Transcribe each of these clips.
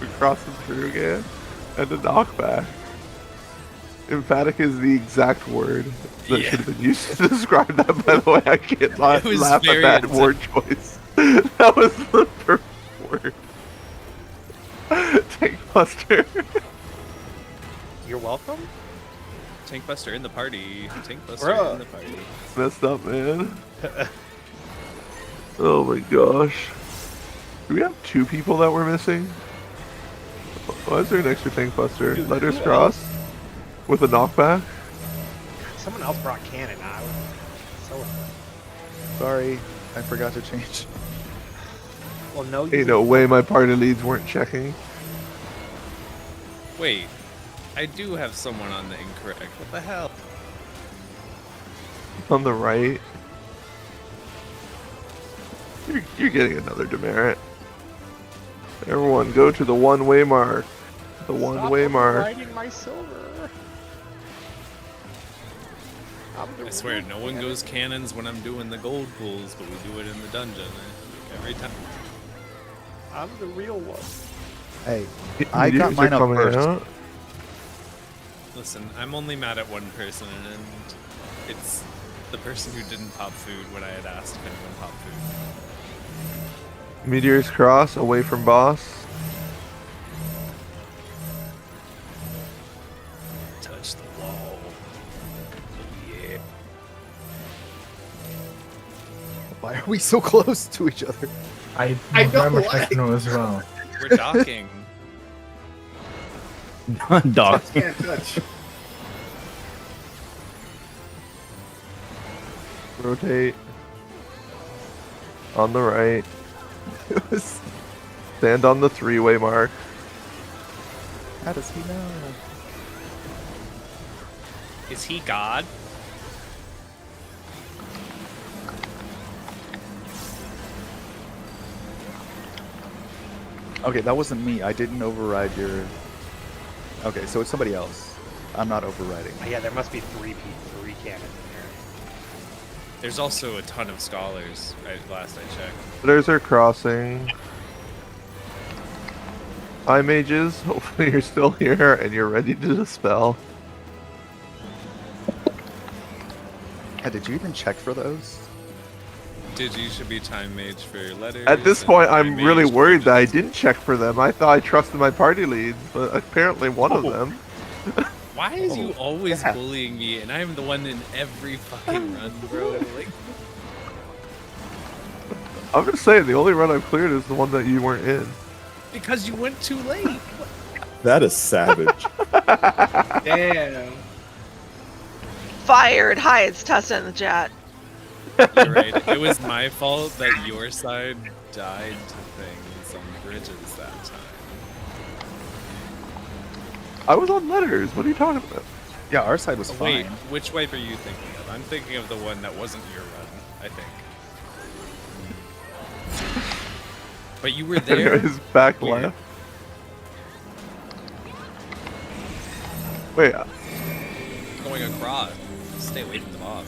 We crossed them through again. And a knockback. Emphatic is the exact word that should have been used to describe that, by the way. I can't laugh at that word choice. That was the perfect word. Tank Buster. You're welcome? Tank Buster in the party. Tank Buster in the party. It's messed up, man. Oh my gosh. Do we have 2 people that we're missing? Why is there an extra Tank Buster? Dude, Letters cross? With a knockback? Someone else brought cannon. I was so... Sorry, I forgot to change. Well, no, Ain't no way my party leads weren't checking. Wait, I do have someone on the incorrect. What the hell? On the right. You're getting another demerit. Everyone, go to the one-way mark. The one-way mark. Riding my silver. I swear, no one goes cannons when I'm doing the gold pools, but we do it in the dungeon every time. I'm the real one. Hey, I got mine up first. Out. Listen, I'm only mad at one person, and it's the person who didn't pop food when I had asked if anyone popped food. Meteor's cross, away from boss. Touch the wall. Yeah. Why are we so close to each other? I don't very much like- like to know as well. We're docking. Dog. Can't touch. Rotate. On the right. Stand on the 3-way mark. How does he know? Is he God? Okay, that wasn't me. I didn't override your... Okay, so it's somebody else. I'm not overriding. Yeah, there must be three cannons in here. There's also a ton of scholars, last I checked. Letters are crossing. Hi, mages. Hopefully you're still here and you're ready to dispel. Yeah, did you even check for those? You should be time mage for your letters. At this and point, time I'm mage really for worried that I just- didn't check for them. I thought I trusted my party leads, but apparently one of them. Why is you always yeah. bullying me, and I'm the one in every fucking run, bro? Like, I'm just saying, the only run I've cleared is the one that you weren't in. because you went too late. That is savage. Damn. Fired. Hi, it's Tessa in the chat. You're right. It was my fault that your side died to things on bridges that time. I was on letters. What are you talking about? Yeah, our side was Oh, wait, fine. which wipe are you thinking of? I'm thinking of the one that wasn't your run, I think. But you were there. Anyways, back Weird. left. Wait, Going across. Stay away from the mob.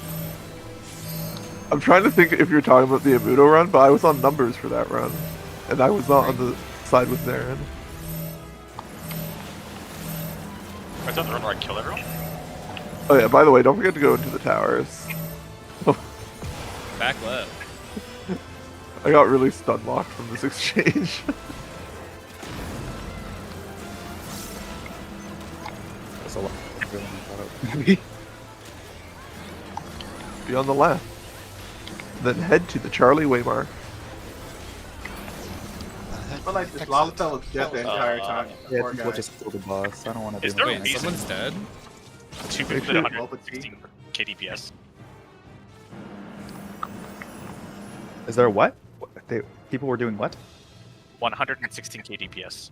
I'm trying to think if you're talking about the Amudo run, but I was on numbers for that run. And I was not on the side with Naren. Is that the run where I kill everyone? Oh yeah, by the way, don't forget to go into the towers. Back left. I got really stun locked from this exchange. That's a lot. Maybe. Be on the left. Then head to the Charlie Waymark. I feel like this lava fell was dead the entire time. Yeah, Poor we'll guy. just kill the boss. I don't want to Is do there a Wait, reason? someone's dead? Two Make people sure- did 116 KDPS. Is there what? People were doing what? 116 KDPS.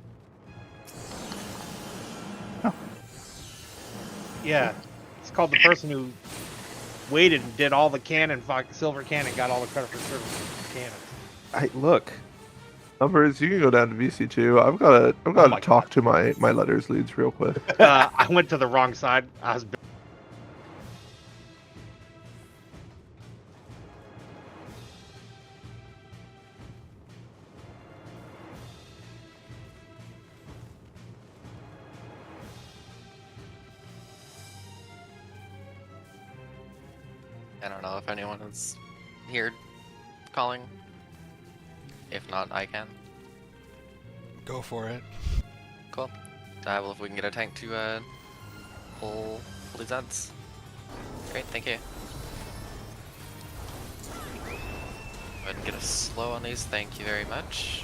Yeah, it's called the person who waited and did all the silver cannon, got all the credit for certain cannons. Look. Numbers, you can go down to VC2. I've got Oh to my talk to my letters leads real quick. I went to the wrong side. I was. I don't know if anyone is here calling. If not, I can. Go for it. Cool. Well, if we can get a tank to pull these ads. Great, thank you. Go ahead and get a slow on these, thank you very much.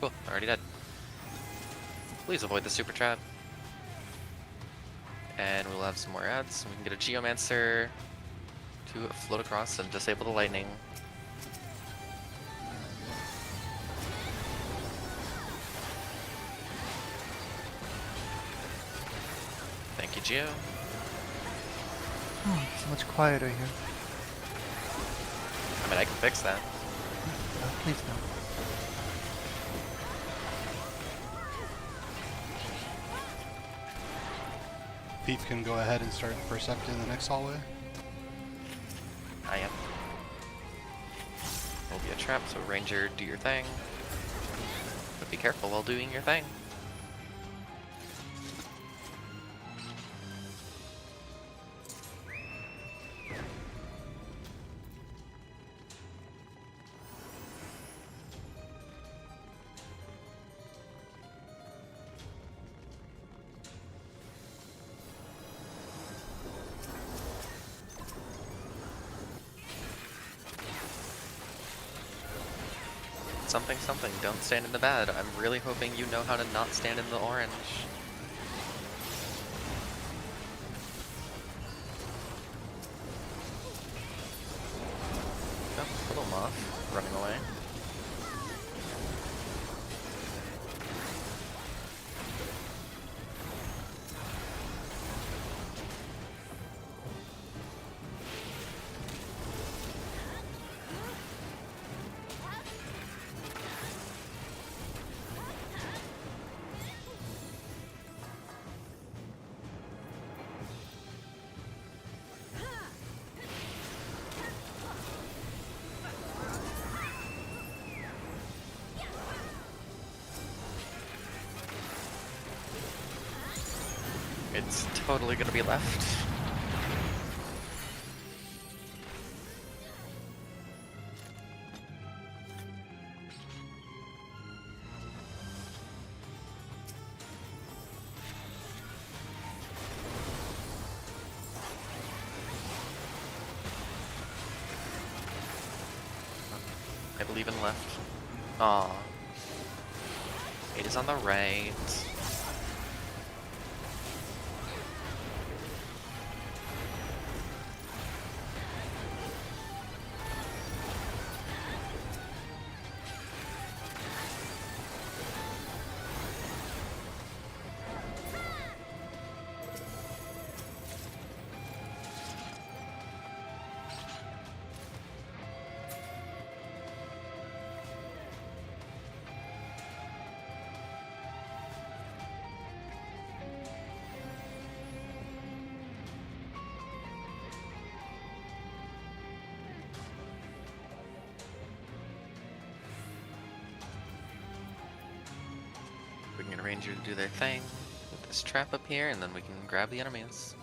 Cool, already dead. Please avoid the super trap. And we'll have some more ads. We can get a Geomancer to float across and disable the lightning. Thank you, Geo. Oh, it's so much quieter here. I mean, I can fix that. Please no. Thief can go ahead and start Percepting the next hallway. I am. Will be a trap, so Ranger, do your thing. But be careful while doing your thing. Something, something, don't stand in the bad. I'm really hoping you know how to not stand in the orange. Oh, little moth running away. It's totally gonna be left. I believe in left. Aw. 8 is on the right. We can get a ranger to do their thing with this trap up here, and then we can grab the enemies.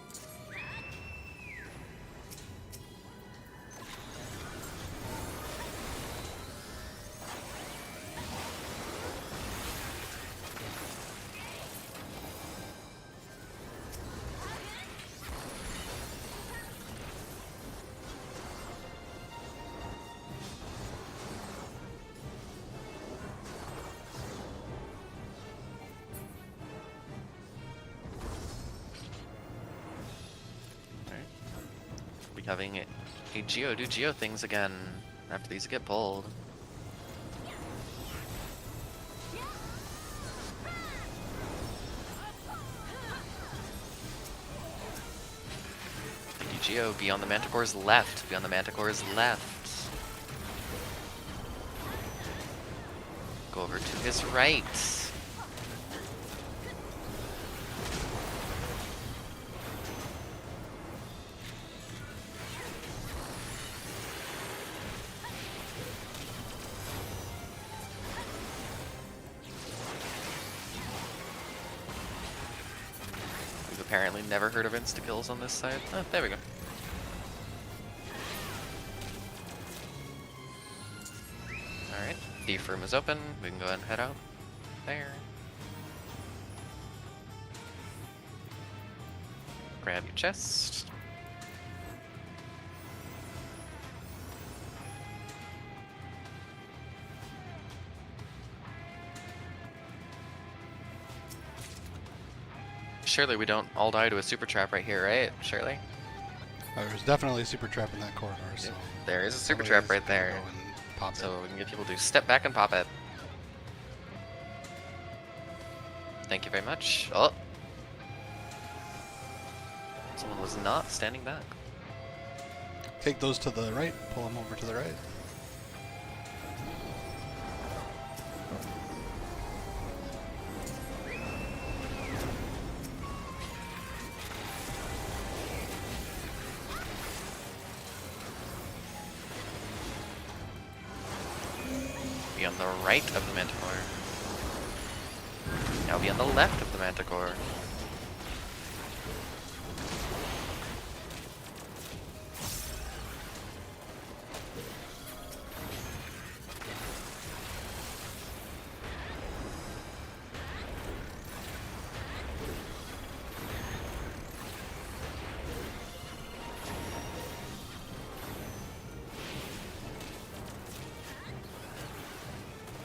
Having a Geo do Geo things again after these get pulled. Thank you, Geo. Be on the Manticore's left. Be on the Manticore's left. Go over to his right. apparently never heard of insta-kills on this side. Oh, there we go. Alright, thief room is open. We can go ahead and head out there. Grab your chest. Surely we don't all die to a super trap right here, right? Surely? There's definitely a super trap in that corridor, so... There is a super somebody trap right is gonna there. go and pop So it. we can get people to step back and pop it. Thank you very much. Oh! Someone was not standing back. Take those to the right, pull them over to the right. Be on the right of the Manticore. Now be on the left of the Manticore.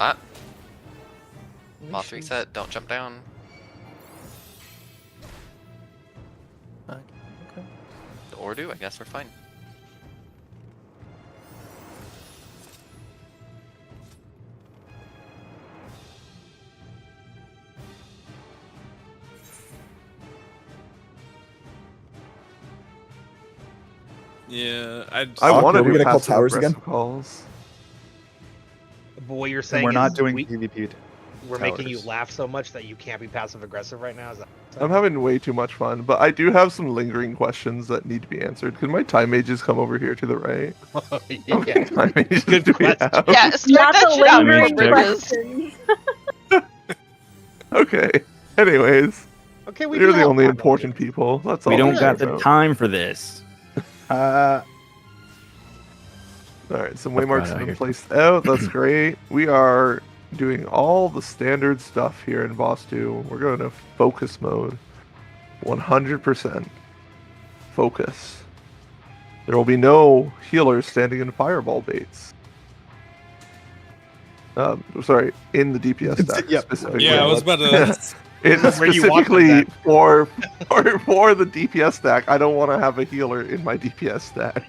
Ah! Boss reset, don't jump down. Or do, I guess we're fine. Yeah, I Fuck, want to are we do gonna call passive towers again? aggressive calls. But what you're And saying we're not is doing we, PvP. we're making you towers. laugh so much that you can't be passive aggressive right now. Is that I'm having way too much fun, but I do have some lingering questions that need to be answered. Could my time mages come over here to the right? How many time mages Good do we question. have? Yeah, start that shit out before bridges. Okay. Anyways, Okay, we you're do the have only time important limits. people. That's all We don't I got care the about. time for this. All right, some Fuck waymarks right have out been here. placed out. That's great. We are doing all the standard stuff here in Boss 2. We're going to focus mode. 100% focus. There will be no healers standing in fireball baits. Sorry, in the DPS stack Yep. specifically. Yeah, I was about to. It's Where do you want them specifically then? for the DPS stack. I don't want to have a healer in my DPS stack.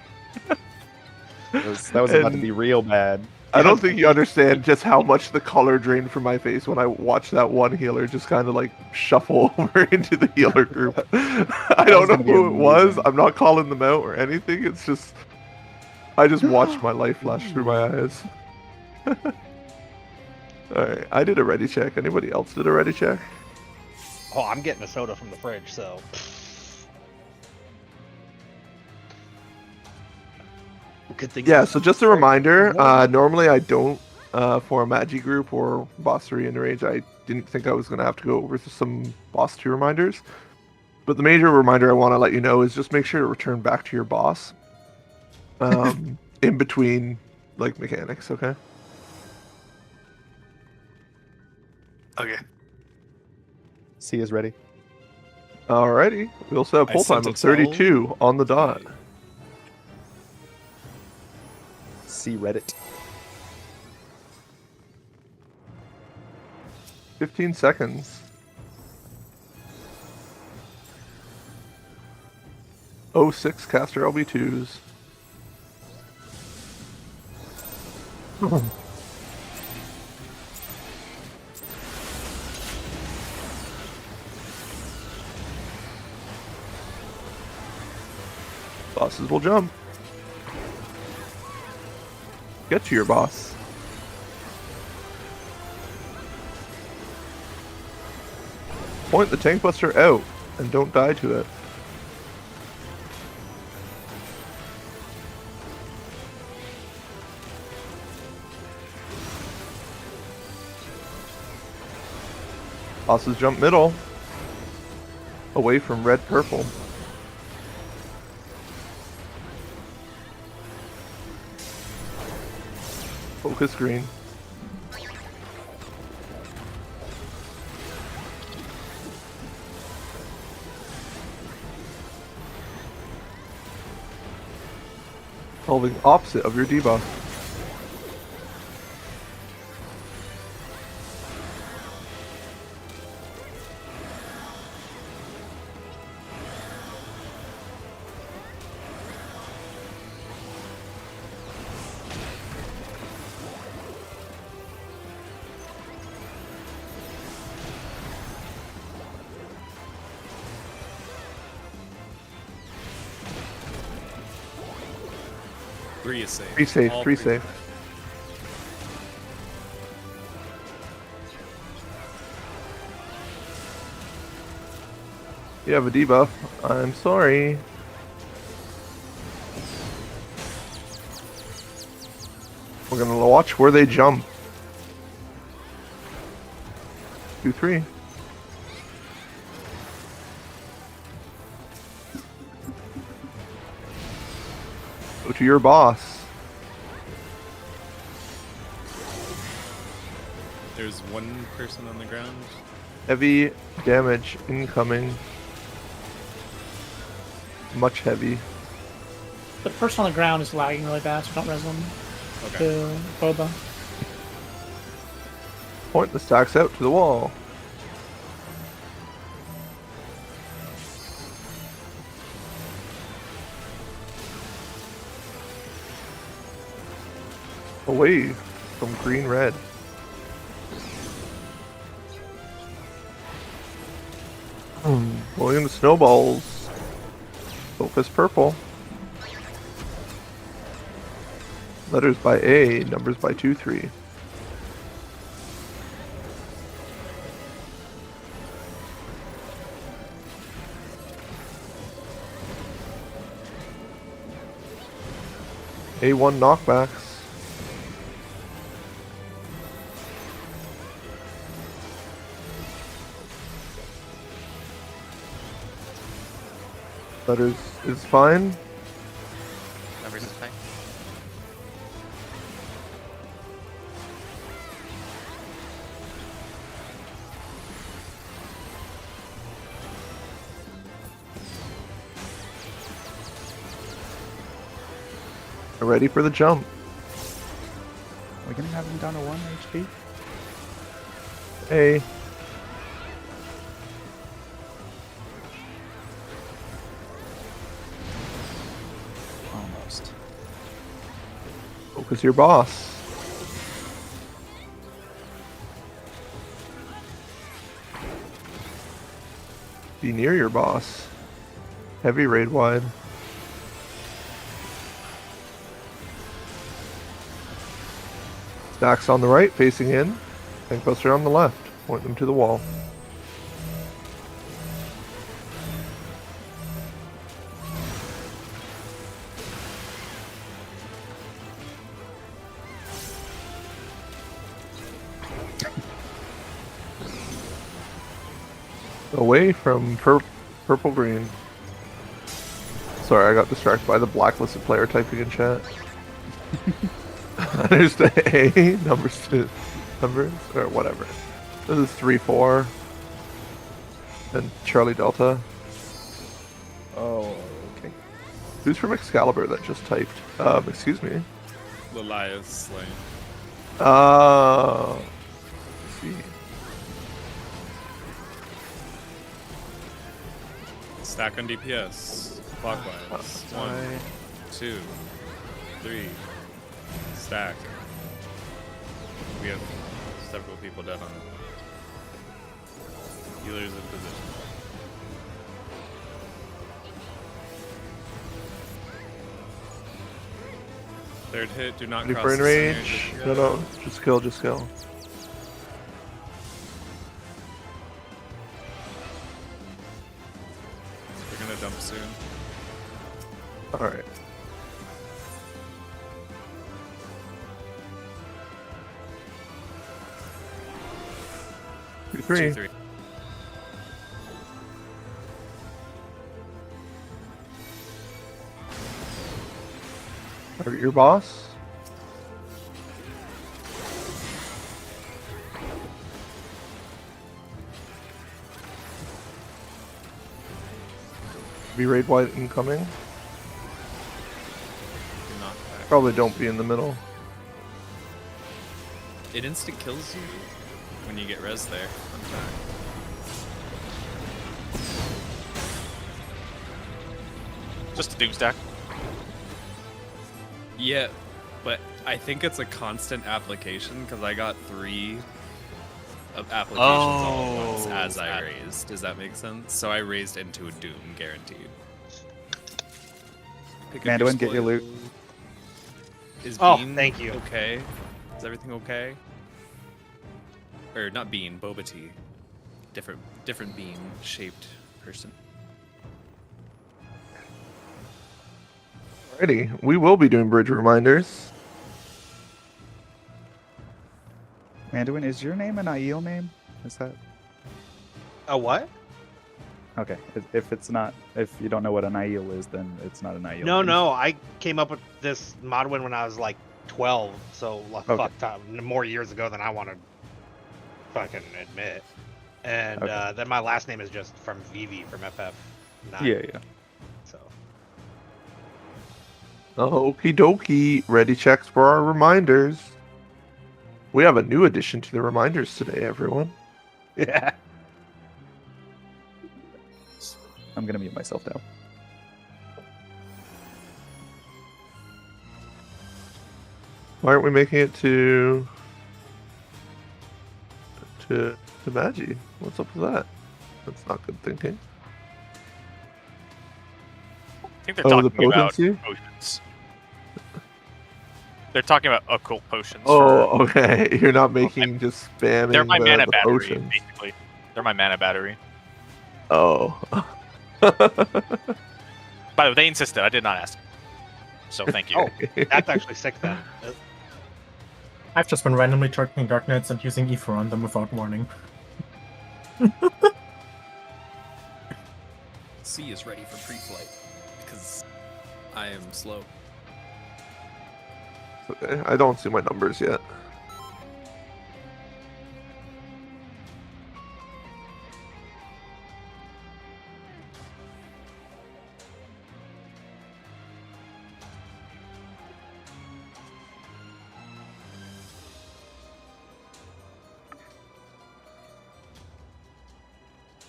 That was about to And- be real bad. I don't think you understand just how much the color drained from my face when I watched that one healer just kind of like shuffle over into the healer group. I don't know gonna be who it was. amazing. I'm not calling them out or anything. It's just I just watched my life flash through my eyes. Alright, I did a ready check. Anybody else did a ready check? Oh, I'm getting a soda from the fridge, so. Good thing. Yeah, so just a reminder, normally I don't, for a Magi group or Boss 3 in range, I didn't think I was going to have to go over some Boss 2 reminders. But the major reminder I want to let you know is just make sure to return back to your boss in between, like, mechanics, okay? Okay. C is ready. Alrighty. We also have I pull sent time of it to all. 32 on the dot. C Reddit. 15 seconds. 06 caster LB2s. Bosses will jump. Get to your boss. Point the tank buster out and don't die to it. Bosses jump middle. Away from red, purple. Focus green. Solving opposite of your debuff. Three is safe. 3 safe, All 3 three. safe. You have a debuff. I'm sorry. We're gonna watch where they jump. 2, 3. Go to your boss. There's one person on the ground. Heavy damage incoming. Much heavy. The person on the ground is lagging really bad, so don't res them. Okay. To Boba. Point the stacks out to the wall. Away from green red. Blowing the snowballs. Focus purple. Letters by A, numbers by 2, 3. A1 knockbacks. Letters is fine. Numbers is fine. Ready for the jump. Are we gonna have him down to 1 HP? A. Almost. Focus your boss. Be near your boss. Heavy raid wide. Stacks on the right, facing in, and cluster on the left. Point them to the wall. Away from purple green. Sorry, I got distracted by the blacklisted player typing in chat. There's the A, numbers or whatever. This is 3-4. And Charlie Delta. Oh, okay. Who's from Excalibur that just typed? Excuse me. Lelia's slain. Let's see. Stack on DPS. Clockwise. 1, 2, 3. Stack. We have several people dead on it. Healers in position. Third hit, do not Ready cross for the in center range? just No, yet. no. Just kill, just kill. We're gonna dump soon. Alright. Two, 3. 2, 3. Target your boss. Be raid white incoming. Knockback. Probably don't be in the middle. It instant kills you when you get res there. On time. Just a doom stack. Yeah, but I think it's a constant application because I got 3 of applications all at once as I raised. Does that make sense? So I raised into a doom, guaranteed. Pick up your Manduin, get your loot. Is Oh, Bean thank you. okay? Is everything okay? Or not Bean, Boba Tea. Different bean shaped person. Alrighty, we will be doing bridge reminders. Manduin, is your name an Aiel name? Is that A what? okay? If it's not, if you don't know what an Aiel is, then it's not an Aiel. No, name. no. I came up with this mod when I was like 12, so like Okay. fuck time, more years ago than I want to fucking admit. And Okay. then my last name is just from Vivi from FF. Yeah. So Okie dokie. Ready checks for our reminders. We have a new addition to the reminders today, everyone. yeah. I'm gonna mute myself now. Why aren't we making it to Magi? What's up with that? That's not good thinking. I think they're Oh, the talking about potency? potions. They're talking about occult potions. Oh, okay. You're not making just spamming They're my mana the battery, potions. basically. They're my mana battery. Oh. By the way, they insisted. I did not ask. So thank you. Oh, that's actually sick then. I've just been randomly charging Dark Knights and using Ether on them without warning. C is ready for pre-flight because I am slow. Okay, I don't see my numbers yet.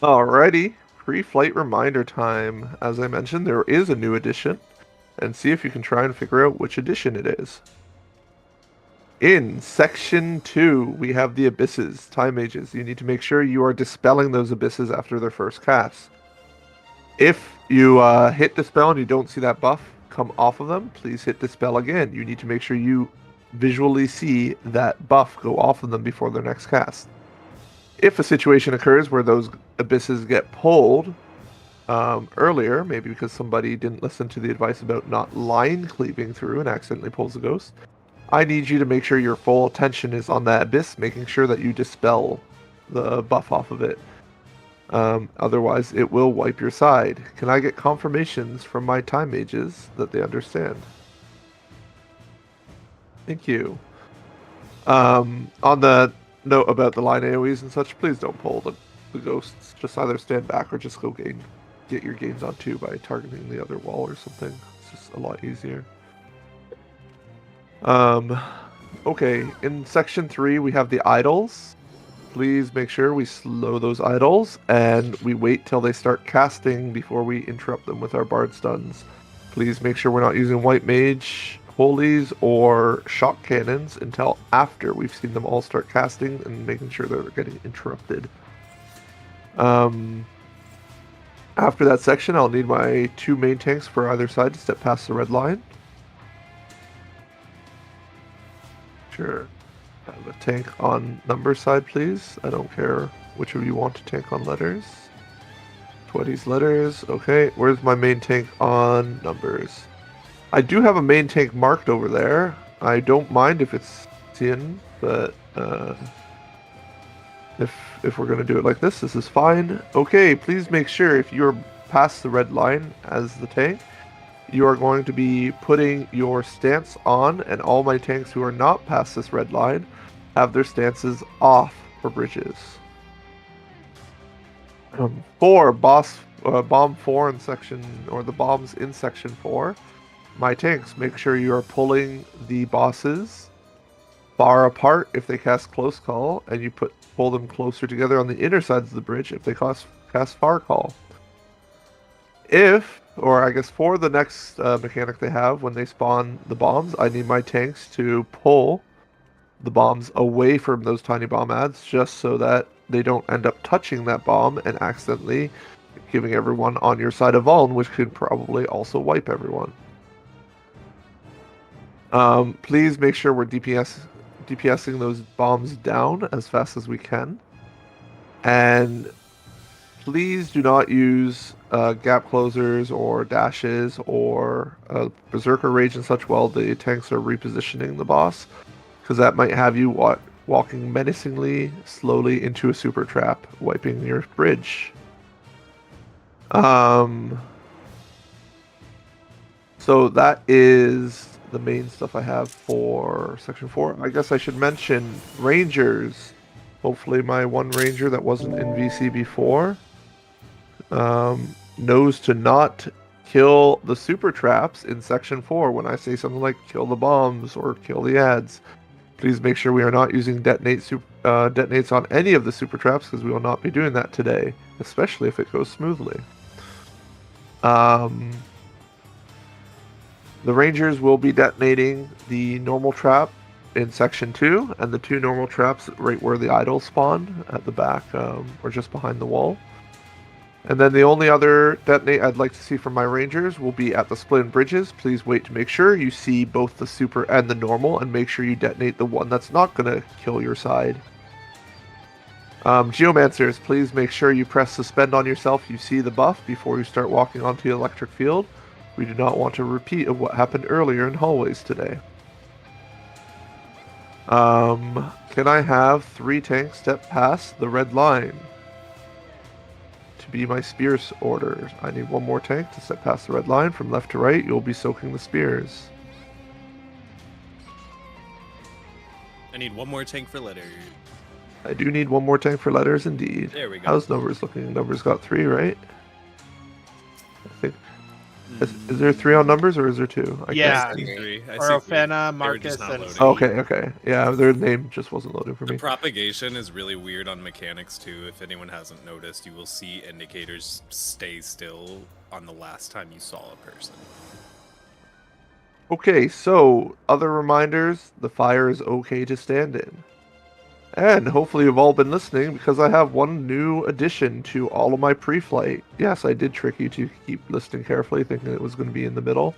Alrighty, pre-flight reminder time. As I mentioned, there is a new edition, and see if you can try and figure out which edition it is. In Section 2, we have the Abysses, Time Mages. You need to make sure you are dispelling those Abysses after their first cast. If you hit Dispel and you don't see that buff come off of them, please hit Dispel again. You need to make sure you visually see that buff go off of them before their next cast. If a situation occurs where those Abysses get pulled earlier, maybe because somebody didn't listen to the advice about not line cleaving through and accidentally pulls a ghost, I need you to make sure your full attention is on that Abyss, making sure that you dispel the buff off of it. Otherwise, it will wipe your side. Can I get confirmations from my Time Mages that they understand? Thank you. On the note about the line AoEs and such, please don't pull the ghosts. Just either stand back or just go get your gains on 2 by targeting the other wall or something. It's just a lot easier. Okay, in Section 3 we have the idols. Please make sure we slow those idols and we wait till they start casting before we interrupt them with our bard stuns. Please make sure we're not using white mage, holies, or shock cannons until after we've seen them all start casting and making sure they're getting interrupted. After that section, I'll need my 2 main tanks for either side to step past the red line. Sure. Have a tank on number side, please. I don't care which of you want to tank on letters. 20's letters. Okay, where's my main tank on numbers? I do have a main tank marked over there. I don't mind if it's Tien, but if we're gonna do it like this is fine. Okay, please make sure if you're past the red line as the tank, you are going to be putting your stance on, and all my tanks who are not past this red line have their stances off for bridges. 4 bomb 4 in section, or the bombs in section 4. My tanks, make sure you are pulling the bosses far apart if they cast close call, and you pull them closer together on the inner sides of the bridge if they cast far call. For the next mechanic they have, when they spawn the bombs, I need my tanks to pull the bombs away from those tiny bomb ads, just so that they don't end up touching that bomb and accidentally giving everyone on your side a vuln, which could probably also wipe everyone. Please make sure we're DPSing those bombs down as fast as we can. And please do not use gap closers or dashes or Berserker Rage and such while the tanks are repositioning the boss, because that might have you walking menacingly slowly into a super trap, wiping your bridge. So that is the main stuff I have for section 4. I guess I should mention Rangers. Hopefully my one Ranger that wasn't in VC before knows to not kill the super traps in section 4 when I say something like kill the bombs or kill the ads. Please make sure we are not using detonates on any of the super traps, because we will not be doing that today, especially if it goes smoothly. The Rangers will be detonating the normal trap in section 2 and the 2 normal traps right where the idols spawn at the back or just behind the wall. And then the only other detonate I'd like to see from my Rangers will be at the split bridges. Please wait to make sure you see both the super and the normal, and make sure you detonate the one that's not going to kill your side. Geomancers, please make sure you press suspend on yourself. You see the buff before you start walking onto the electric field. We do not want a repeat of what happened earlier in hallways today. Can I have 3 tanks step past the red line to be my spears order? I need 1 more tank to step past the red line. From left to right, you'll be soaking the spears. I need 1 more tank for letters. I do need 1 more tank for letters, indeed. There we go. How's numbers looking? Numbers got 3, right? I think. Is there 3 on numbers, or is there 2? Yeah. 3. Orofena, Marcus, and... Okay. Yeah, their name just wasn't loading for me. The propagation is really weird on mechanics, too. If anyone hasn't noticed, you will see indicators stay still on the last time you saw a person. Okay, so other reminders, the fire is okay to stand in. And hopefully you've all been listening, because I have one new addition to all of my pre-flight. Yes, I did trick you to keep listening carefully, thinking it was going to be in the middle.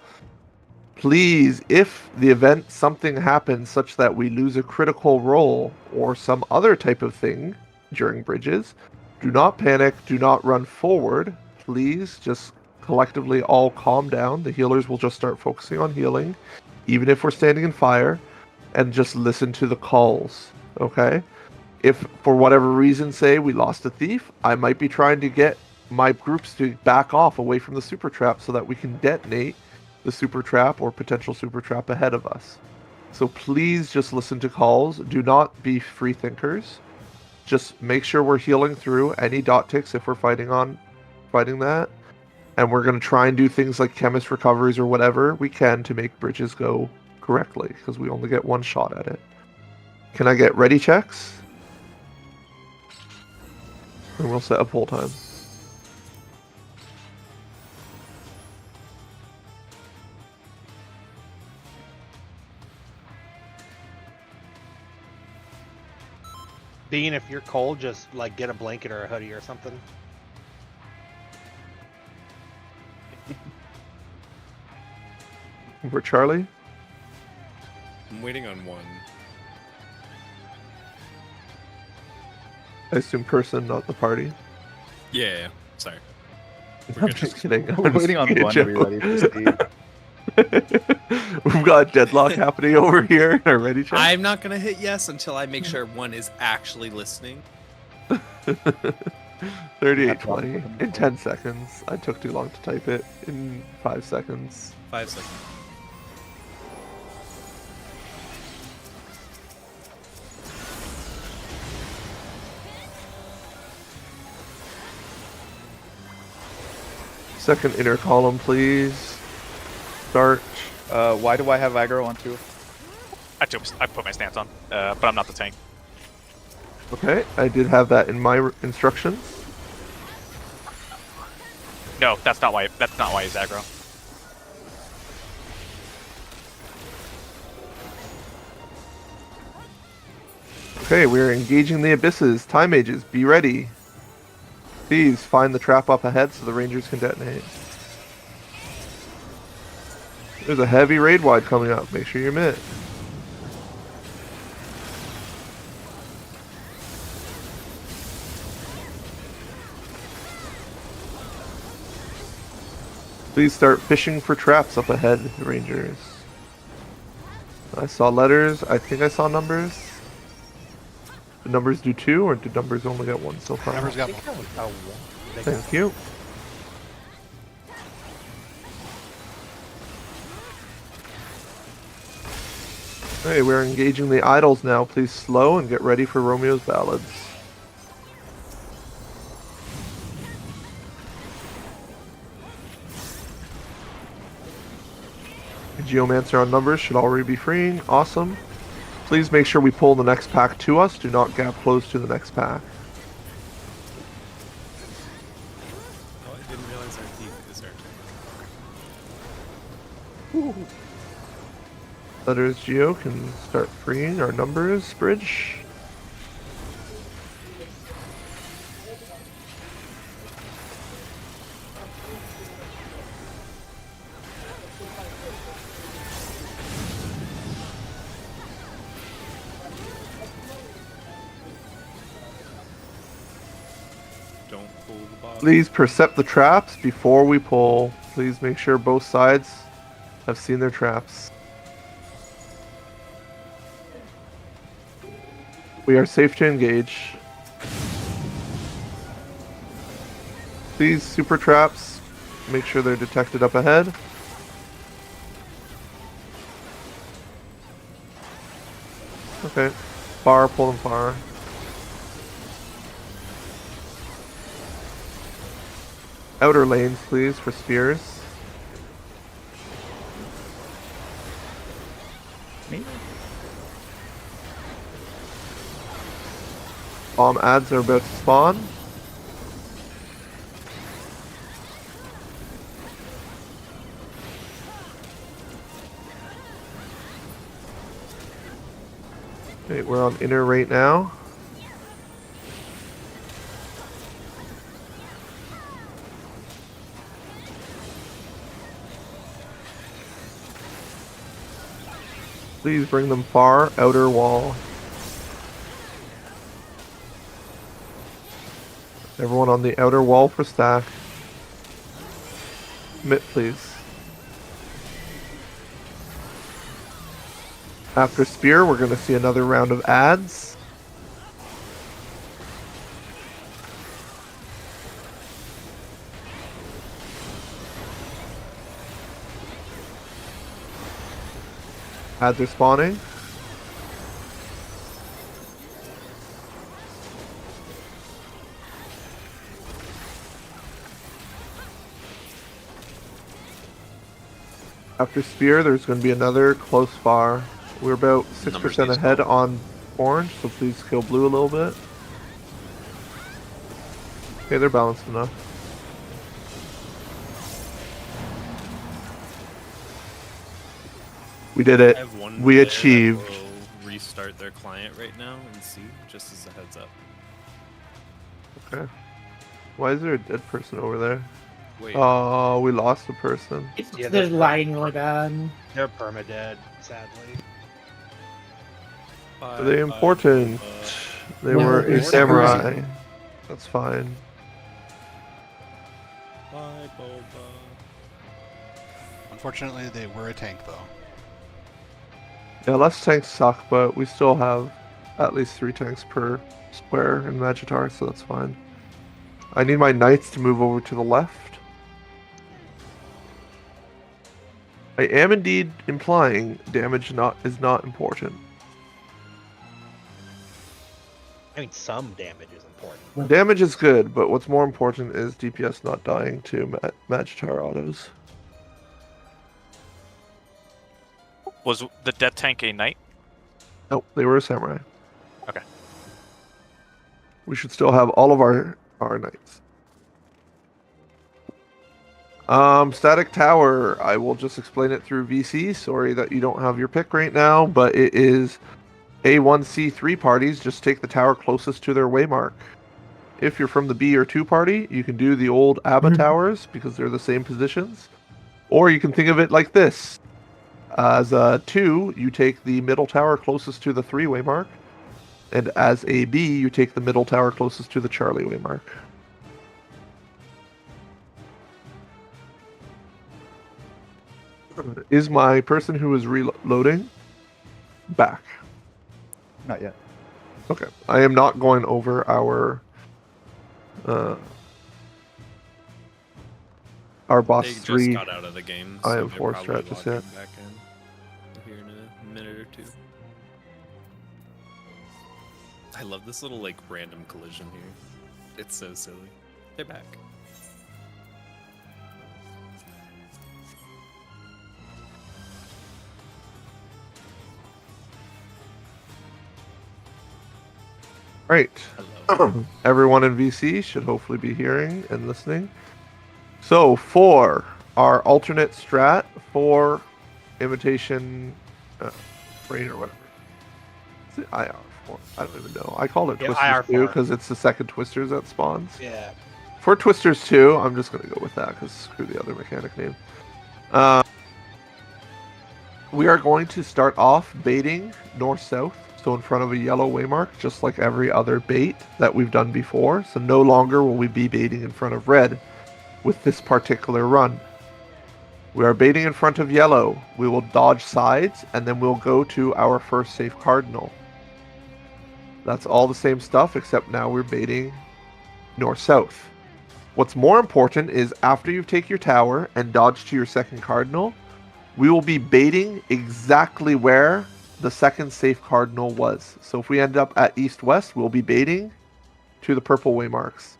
Please, if the event something happens such that we lose a critical roll or some other type of thing during bridges, do not panic, do not run forward. Please just collectively all calm down. The healers will just start focusing on healing, even if we're standing in fire, and just listen to the calls. Okay? If for whatever reason, say we lost a thief, I might be trying to get my groups to back off away from the super trap so that we can detonate the super trap or potential super trap ahead of us. So please just listen to calls. Do not be free thinkers. Just make sure we're healing through any dot ticks if we're fighting that. And we're going to try and do things like chemist recoveries or whatever we can to make bridges go correctly, because we only get 1 shot at it. Can I get ready checks? And we'll set up whole time. Dean, if you're cold, just like get a blanket or a hoodie or something. For Charlie? I'm waiting on 1. I assume person, not the party. Yeah. Sorry. I'm just kidding. We're waiting on 1 to be ready for Steve. We've got deadlock happening over here in our ready chat. I'm not gonna hit yes until I make sure 1 is actually listening. 3820 in 10 seconds. I took too long to type it in 5 seconds. 5 seconds. Second inner column, please. Start. Why do I have aggro on 2? I put my stance on, but I'm not the tank. Okay, I did have that in my instructions. No, that's not why. That's not why he's aggro. Okay, we're engaging the abysses. Time mages, be ready. Please find the trap up ahead so the rangers can detonate. There's a heavy raid wide coming up. Make sure you're mid. Please start fishing for traps up ahead, rangers. I saw letters. I think I saw numbers. Did numbers do 2, or did numbers only get 1 so far? Numbers got I think I was got one. They got Thank you. Okay, we're engaging the idols now. Please slow and get ready for Romeo's ballads. Geomancer on numbers should already be freeing. Awesome. Please make sure we pull the next pack to us. Do not gap close to the next pack. Oh, I didn't realize our thief is our tank. Letters Geo can start freeing our numbers bridge. Don't pull the box. Please percept the traps before we pull. Please make sure both sides have seen their traps. We are safe to engage. Please, super traps, make sure they're detected up ahead. Okay, far, pull them far. Outer lanes, please, for spears. Me? Bomb ads are about to spawn. Okay, we're on inner right now. Please bring them far, outer wall. Everyone on the outer wall for stack. Mitt, please. After spear, we're going to see another round of ads. Ads are spawning. After spear, there's going to be another close far. We're about 6% ahead on orange, so please kill blue a little bit. Okay, they're balanced enough. We did it. I have one We player achieved. that will restart their client right now and see, just as a heads up. Okay. Why is there a dead person over there? Wait. Oh, we lost a person. Yeah, They're they're lagging really bad. They're permadead, sadly. Are they important? They No, were a they're samurai. That's fine. Bye, Boba. Unfortunately, they were a tank, though. Yeah, less tanks suck, but we still have at least 3 tanks per square in Magitaur, so that's fine. I need my knights to move over to the left. I am indeed implying damage is not important. I mean, some damage is important. Damage is good, but what's more important is DPS not dying to Magitaur autos. Was the death tank a knight? Nope, they were a samurai. Okay. We should still have all of our knights. Static Tower, I will just explain it through VC. Sorry that you don't have your pick right now, but it is A1C3 parties. Just take the tower closest to their waymark. If you're from the B or 2 party, you can do the old ABBA towers because they're the same positions. Or you can think of it like this. As a 2, you take the middle tower closest to the 3 waymark. And as a B, you take the middle tower closest to the Charlie waymark. Is my person who is reloading back? Not yet. Okay. I am not going over our boss They 3. just got out of the game. I So am they're forced probably to set. logging back in here in a minute or two. I love this little like random collision here. It's so silly. They're back. Right. Hello. Everyone in VC should hopefully be hearing and listening. So for our alternate strat for Imitation Rain or whatever. Is it IR4? I don't even know. I call it Yeah, Twisters 2 IR4. because it's the second Twisters that spawns. Yeah. For Twisters 2, I'm just going to go with that because screw the other mechanic name. We are going to start off baiting north-south, so in front of a yellow waymark, just like every other bait that we've done before. So no longer will we be baiting in front of red with this particular run. We are baiting in front of yellow. We will dodge sides, and then we'll go to our first safe cardinal. That's all the same stuff, except now we're baiting north-south. What's more important is after you take your tower and dodge to your second cardinal, we will be baiting exactly where the second safe cardinal was. So if we end up at east-west, we'll be baiting to the purple waymarks.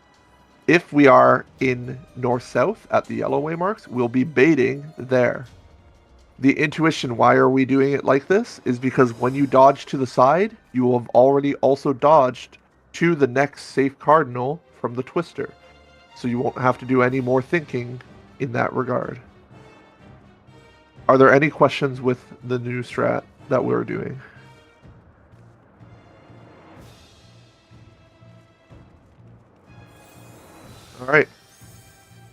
If we are in north-south at the yellow waymarks, we'll be baiting there. The intuition, why are we doing it like this, is because when you dodge to the side, you will have already also dodged to the next safe cardinal from the twister. So you won't have to do any more thinking in that regard. Are there any questions with the new strat that we're doing? All right.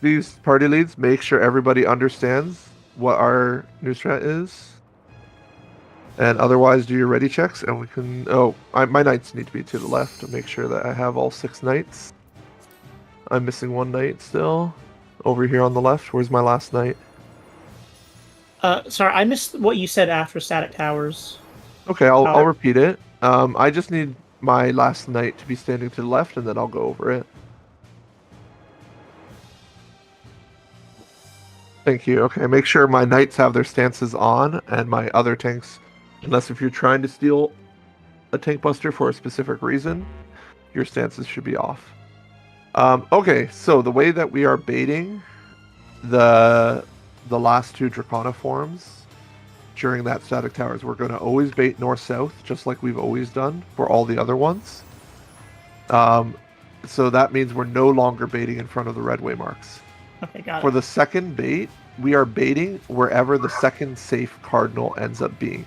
These party leads, make sure everybody understands what our new strat is. And otherwise, do your ready checks, and we can... Oh, my knights need to be to the left to make sure that I have all 6 knights. I'm missing 1 knight still. Over here on the left. Where's my last knight? Sorry, I missed what you said after static towers. Okay, I'll repeat it. I just need my last knight to be standing to the left, and then I'll go over it. Thank you. Okay, make sure my knights have their stances on, and my other tanks, unless if you're trying to steal a tank buster for a specific reason, your stances should be off. Okay, so the way that we are baiting the last 2 Dracona forms during that static towers, we're going to always bait north-south, just like we've always done for all the other ones. So that means we're no longer baiting in front of the red waymarks. Okay, got it. For the second bait, we are baiting wherever the second safe cardinal ends up being.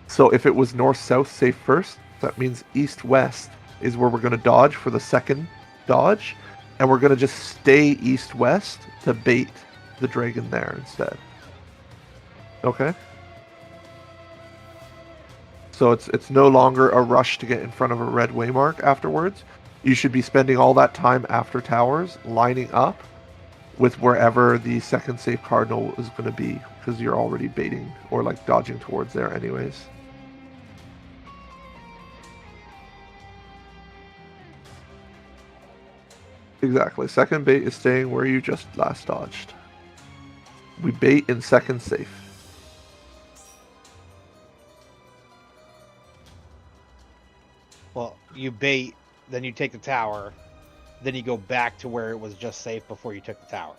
So if it was north-south safe first, that means east-west is where we're going to dodge for the second dodge, and we're going to just stay east-west to bait the dragon there instead. Okay? So it's no longer a rush to get in front of a red waymark afterwards. You should be spending all that time after towers lining up with wherever the second safe cardinal is going to be, because you're already baiting or like dodging towards there anyways. Exactly. Second bait is staying where you just last dodged. We bait in second safe. Well, you bait, then you take the tower, then you go back to where it was just safe before you took the tower.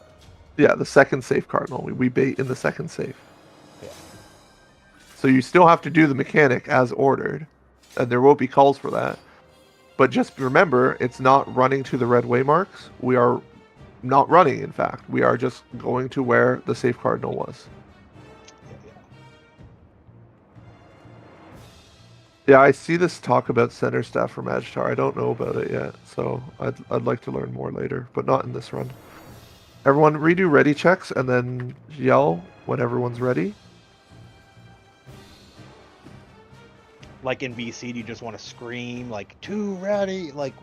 Yeah, the second safe cardinal. We bait in the second safe. Yeah. So you still have to do the mechanic as ordered, and there will be calls for that. But just remember, it's not running to the red waymarks. We are not running, in fact. We are just going to where the safe cardinal was. Yeah, I see this talk about center staff for Magitaur. I don't know about it yet, so I'd like to learn more later, but not in this run. Everyone redo ready checks and then yell when everyone's ready. Like in VC, do you just want to scream like "too ready"? Like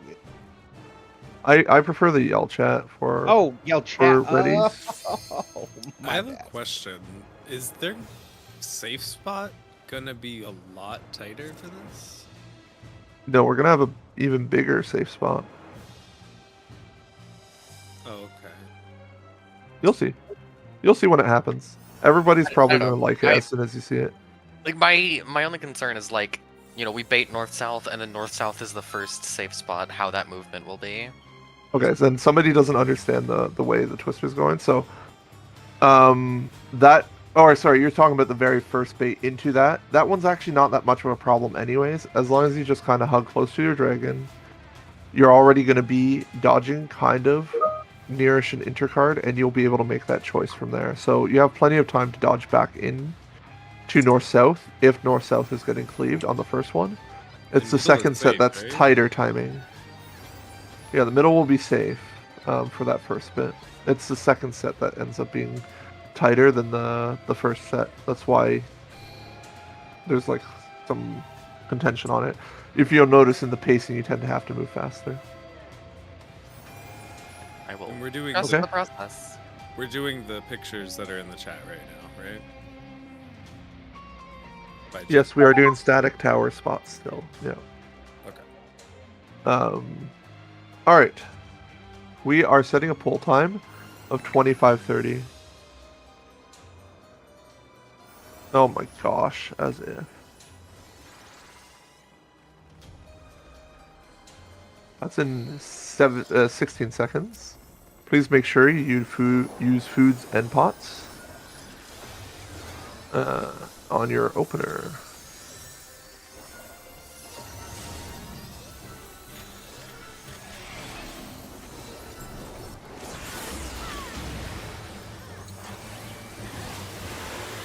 I prefer the yell chat for yell chat for readies. Oh, I have a question. Is their safe spot gonna be a lot tighter for this? No, we're gonna have a even bigger safe spot. Oh, okay. You'll see. You'll see when it happens. Everybody's probably I don't gonna know. like it as soon as you see it. Like my only concern is like, we bait north-south, and then north-south is the first safe spot, how that movement will be. Okay, so then somebody doesn't understand the way the twister's going. So, sorry, you're talking about the very first bait into that. That one's actually not that much of a problem anyways. As long as you just kind of hug close to your dragon, you're already going to be dodging kind of nearish an intercard, and you'll be able to make that choice from there. So you have plenty of time to dodge back in to north-south if north-south is getting cleaved on the first one. It's the second set that's tighter timing. Yeah, the middle will be safe for that first bit. It's the second set that ends up being tighter than the first set. That's why there's like some contention on it. If you'll notice in the pacing, you tend to have to move faster. I will. And we're doing trust the process. We're doing the pictures that are in the chat right now, right? Yes, we are doing static tower spots still. Yeah. Okay. All right. We are setting a pull time of 25:30. Oh my gosh, as if. That's in 16 seconds. Please make sure you use foods and pots on your opener.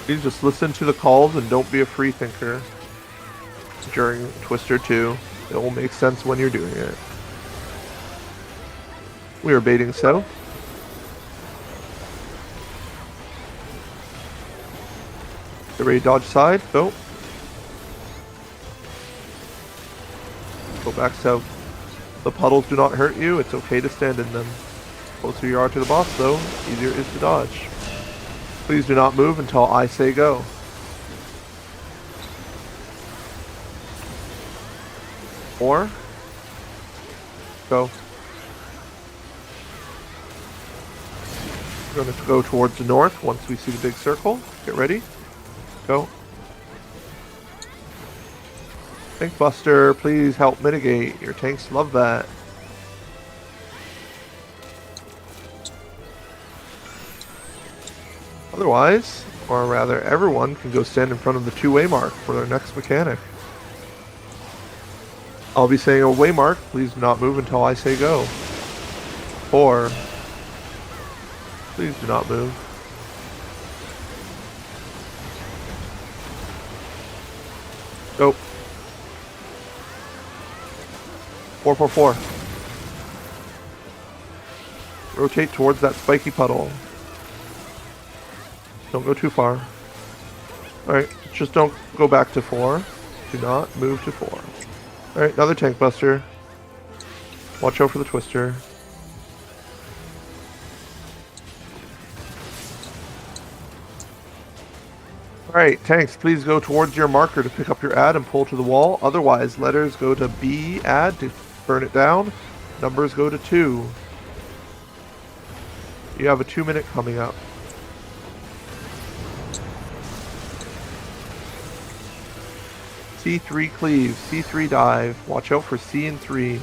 Please just listen to the calls and don't be a free thinker during Twister 2. It will make sense when you're doing it. We are baiting south. Get ready to dodge side. Go. Go back south. The puddles do not hurt you. It's okay to stand in them. Closer you are to the boss, though, easier it is to dodge. Please do not move until I say go. Or go. We're going to go towards the north once we see the big circle. Get ready. Go. Tank Buster, please help mitigate. Your tanks love that. Otherwise, or rather everyone can go stand in front of the 2-way mark for their next mechanic. I'll be saying a waymark. Please do not move until I say go. Or, please do not move. Go. 444. Rotate towards that spiky puddle. Don't go too far. Alright, just don't go back to 4. Do not move to 4. Alright, another tank buster. Watch out for the twister. Alright, tanks, please go towards your marker to pick up your ad and pull to the wall. Otherwise, letters go to B, add to burn it down. Numbers go to 2. You have a 2-minute coming up. C3 cleave, C3 dive. Watch out for C and 3.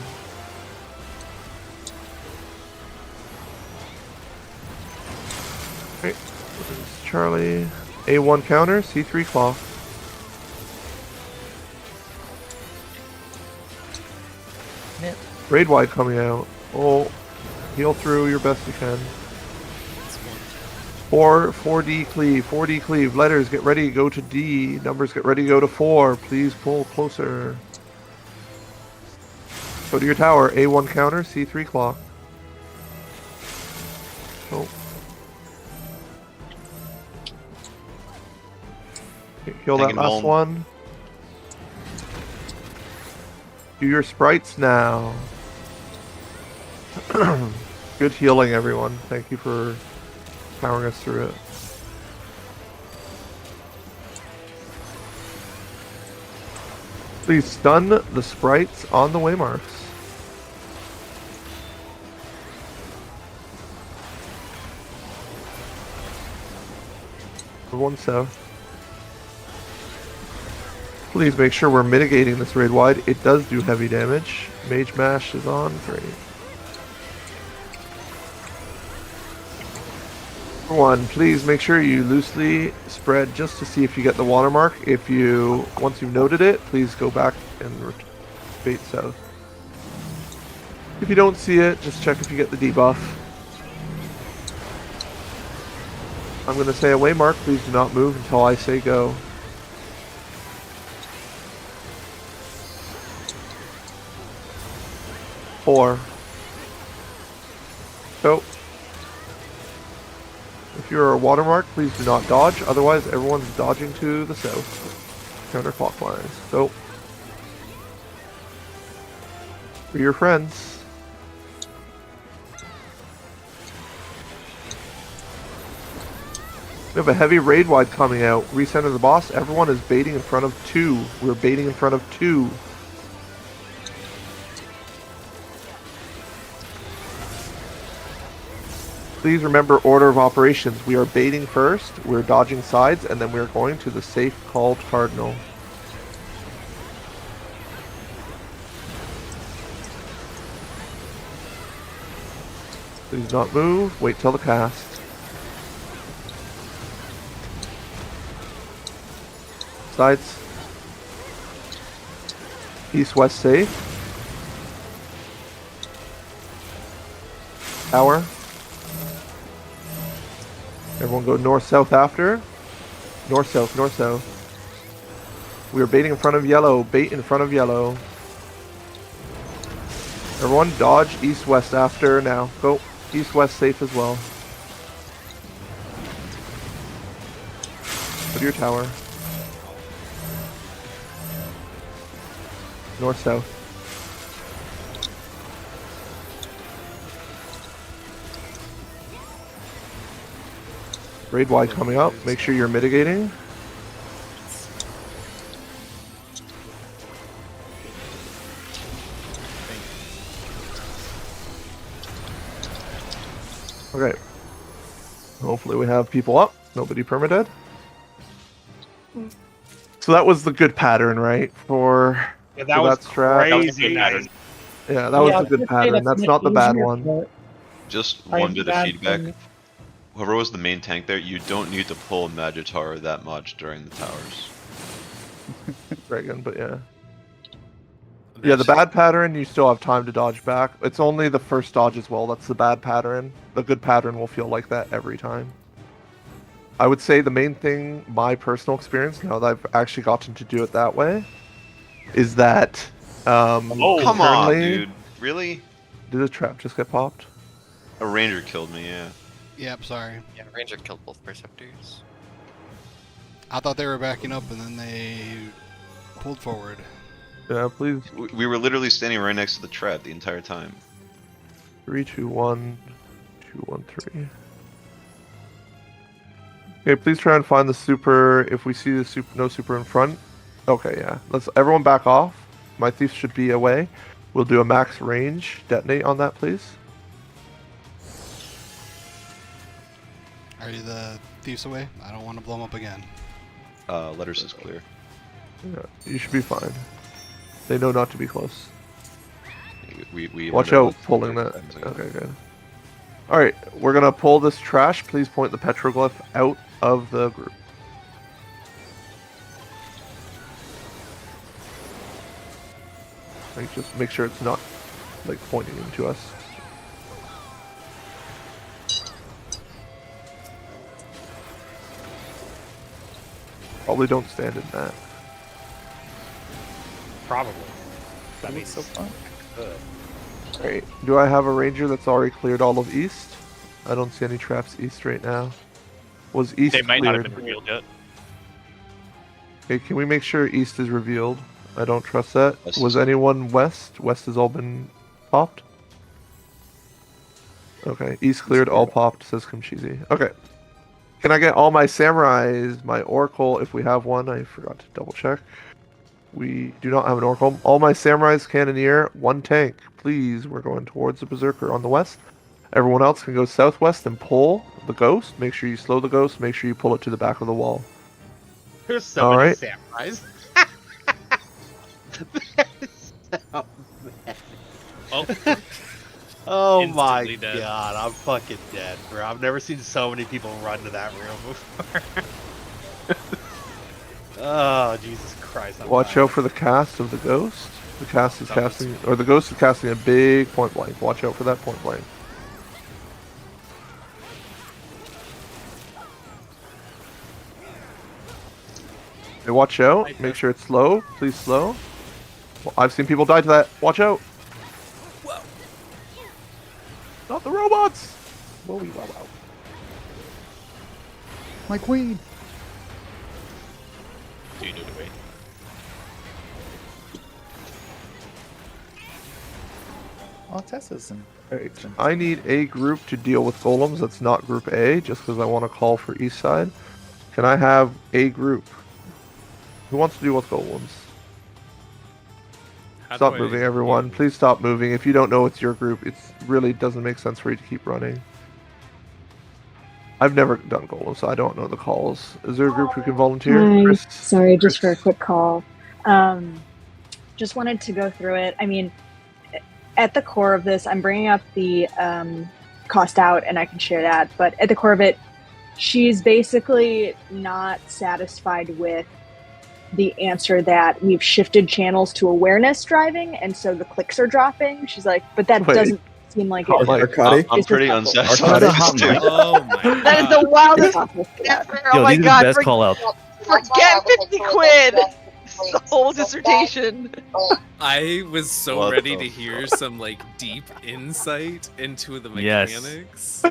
Okay, this is Charlie. A1 counter, C3 claw. Raid wide coming out. Oh, heal through your best you can. 4D cleave, 4D cleave. Letters get ready to go to D. Numbers get ready to go to 4. Please pull closer. Go to your tower. A1 counter, C3 claw. Oh. Kill that last one. Do your sprites now. Good healing, everyone. Thank you for powering us through it. Please stun the sprites on the waymarks. Everyone south. Please make sure we're mitigating this raid wide. It does do heavy damage. Mage Mash is on. Great. One, please make sure you loosely spread just to see if you get the watermark. If you, once you've noted it, please go back and bait south. If you don't see it, just check if you get the debuff. I'm going to say a waymark. Please do not move until I say go. Four. So, if you're a watermark, please do not dodge. Otherwise, everyone's dodging to the south, counterclockwise. So, for your friends. We have a heavy raid wide coming out. Recenter the boss. Everyone is baiting in front of 2. We're baiting in front of 2. Please remember order of operations. We are baiting first, we're dodging sides, and then we're going to the safe called Cardinal. Please not move. Wait till the cast. Sides. East-west safe. Tower. Everyone go north-south after. North-south, north-south. We are baiting in front of yellow. Bait in front of yellow. Everyone dodge east-west after now. Go east-west safe as well. Go to your tower. North-south. Raid wide coming up. Make sure you're mitigating. Okay. Hopefully we have people up. Nobody permadead. So that was the good pattern, right? Yeah, that was crazy. Yeah, that was the good pattern. That's not the bad one. Just one bit of feedback. Whoever was the main tank there, you don't need to pull Magitaur that much during the towers. Dragon, but yeah. Yeah, the bad pattern, you still have time to dodge back. It's only the first dodge as well. That's the bad pattern. The good pattern will feel like that every time. I would say the main thing, my personal experience, now that I've actually gotten to do it that way, is that oh, come on, dude. Really? Did a trap just get popped? A ranger killed me, yeah. Yep, sorry. Yeah, Ranger killed both Perceptors. I thought they were backing up and then they pulled forward. Yeah, please. We were literally standing right next to the trap the entire time. 3, 2, 1, 2, 1, 3. Okay, please try and find the super. If we see the super, no super in front. Okay, yeah. Let's everyone back off. My thief should be away. We'll do a max range detonate on that, please. Are the thieves away? I don't want to blow them up again. Letters is clear. Yeah, you should be fine. They know not to be close. We Watch went over out this pulling 30 that. times ago. Okay, good. Alright, we're gonna pull this trash. Please point the petroglyph out of the group. Like, just make sure it's not, like, pointing into us. Probably don't stand in that. Probably. That means so fun. Alright, do I have a ranger that's already cleared all of east? I don't see any traps east right now. Was east They might not have cleared? been revealed yet. Okay, can we make sure east is revealed? I don't trust that. West Was is- anyone west? West has all been popped? Okay, east cleared, all popped, says Kumchizi. Okay. Can I get all my samurais, my oracle, if we have one? I forgot to double check. We do not have an oracle. All my samurais, cannoneer, one tank. Please, we're going towards the berserker on the west. Everyone else can go southwest and pull the ghost. Make sure you slow the ghost. Make sure you pull it to the back of the wall. There's so All many right. samurais. Oh, Oh my Instantly dead. god, I'm fucking dead, bro. I've never seen so many people run to that room before. Oh, Jesus Christ. I'm Watch dying. out for the cast of the ghost. The cast is casting, or the ghost is casting a big point blank. Watch out for that point blank. Okay, watch out. Make sure it's slow. Please slow. Well, I've seen people die to that. Watch out. Whoa. Not the robots. Whoa, wow, wow. My queen. do you need to wait? Oh, Tessa's in. Alright, I need a group to deal with golems that's not group A, just because I want to call for east side. Can I have a group? Who wants to deal with golems? How Stop do I moving, everyone. Please stop moving. If you don't know it's your group, it really doesn't make sense for you to keep running. I've never done golems, so I don't know the calls. Is there a group who can volunteer? Hi. Chris? Sorry, just for a quick call. Just wanted to go through it. I mean, at the core of this, I'm bringing up the cost out, and I can share that. But at the core of it, she's basically not satisfied with the answer that we've shifted channels to awareness driving, and so the clicks are dropping. She's like, but that Wait. doesn't seem like Oh it. my Arcadi? I'm It's pretty just unsatisfied with this too. Oh my god. That is the wildest possible. ever. Yo, Oh my these god. are the best call outs. Forget 50 quid. The whole dissertation. I was so What ready the to hear some like deep insight into the Yes. mechanics.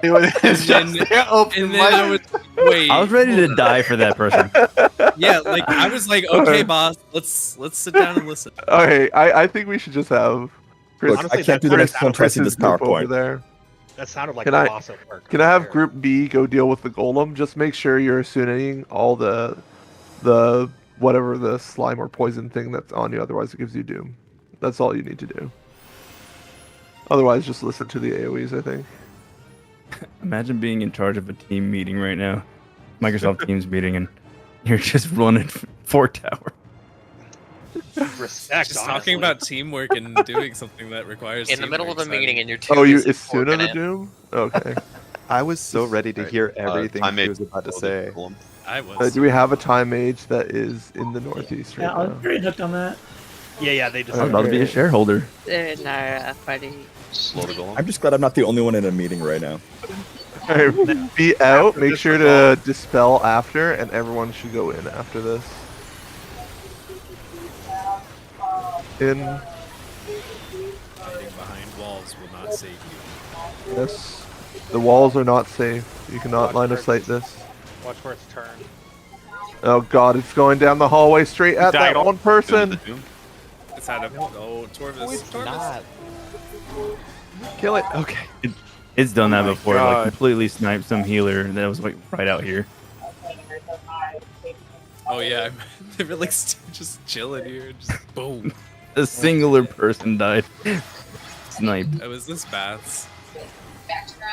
It's And just their open And then I was wait. I was ready to hold die for that person. on. Yeah, like I was like, okay, boss, let's sit down and listen. Okay, I think we should just have Chris. Look, Honestly, I can't do the that- next one until I see this Chris's group over PowerPoint. there. That sounded like Can I- awesome work. Can I have Group B go deal with the golem? Just make sure you're assuming all the whatever the slime or poison thing that's on you. Otherwise, it gives you doom. That's all you need to do. Otherwise, just listen to the AOE's. I think. Imagine being in charge of a team meeting right now, Microsoft Teams meeting, and you're just running Fort Tower. Respect, Just honestly. talking about teamwork and doing something that requires In the middle of the teamwork, meeting so- and you're too Oh, you busy as soon as working the it. doom? Okay. I was so ready to hear everything time she made was about to all the say. golem. I was. Do we have a time mage that is in the northeast right Yeah, I was now? very hooked on that. Yeah, they just. I was about to be a shareholder. They're in our party. Slow the golem. I'm just glad I'm not the only one in a meeting right now. Alright, be out. Make sure to dispel after, and everyone should go in after this. In. Hiding behind walls will not save you. Yes. The walls are not safe. You cannot line of sight this. Watch where it's turned. Oh god, it's going down the hallway straight at that Diagonal. one person. It's had a oh Torvis. Torvis. Kill it. Okay. It's done that before. Like God. completely sniped some healer that was like right out here. Oh yeah, they were like just chilling here, just boom. A singular person died. Sniped. Was this bats?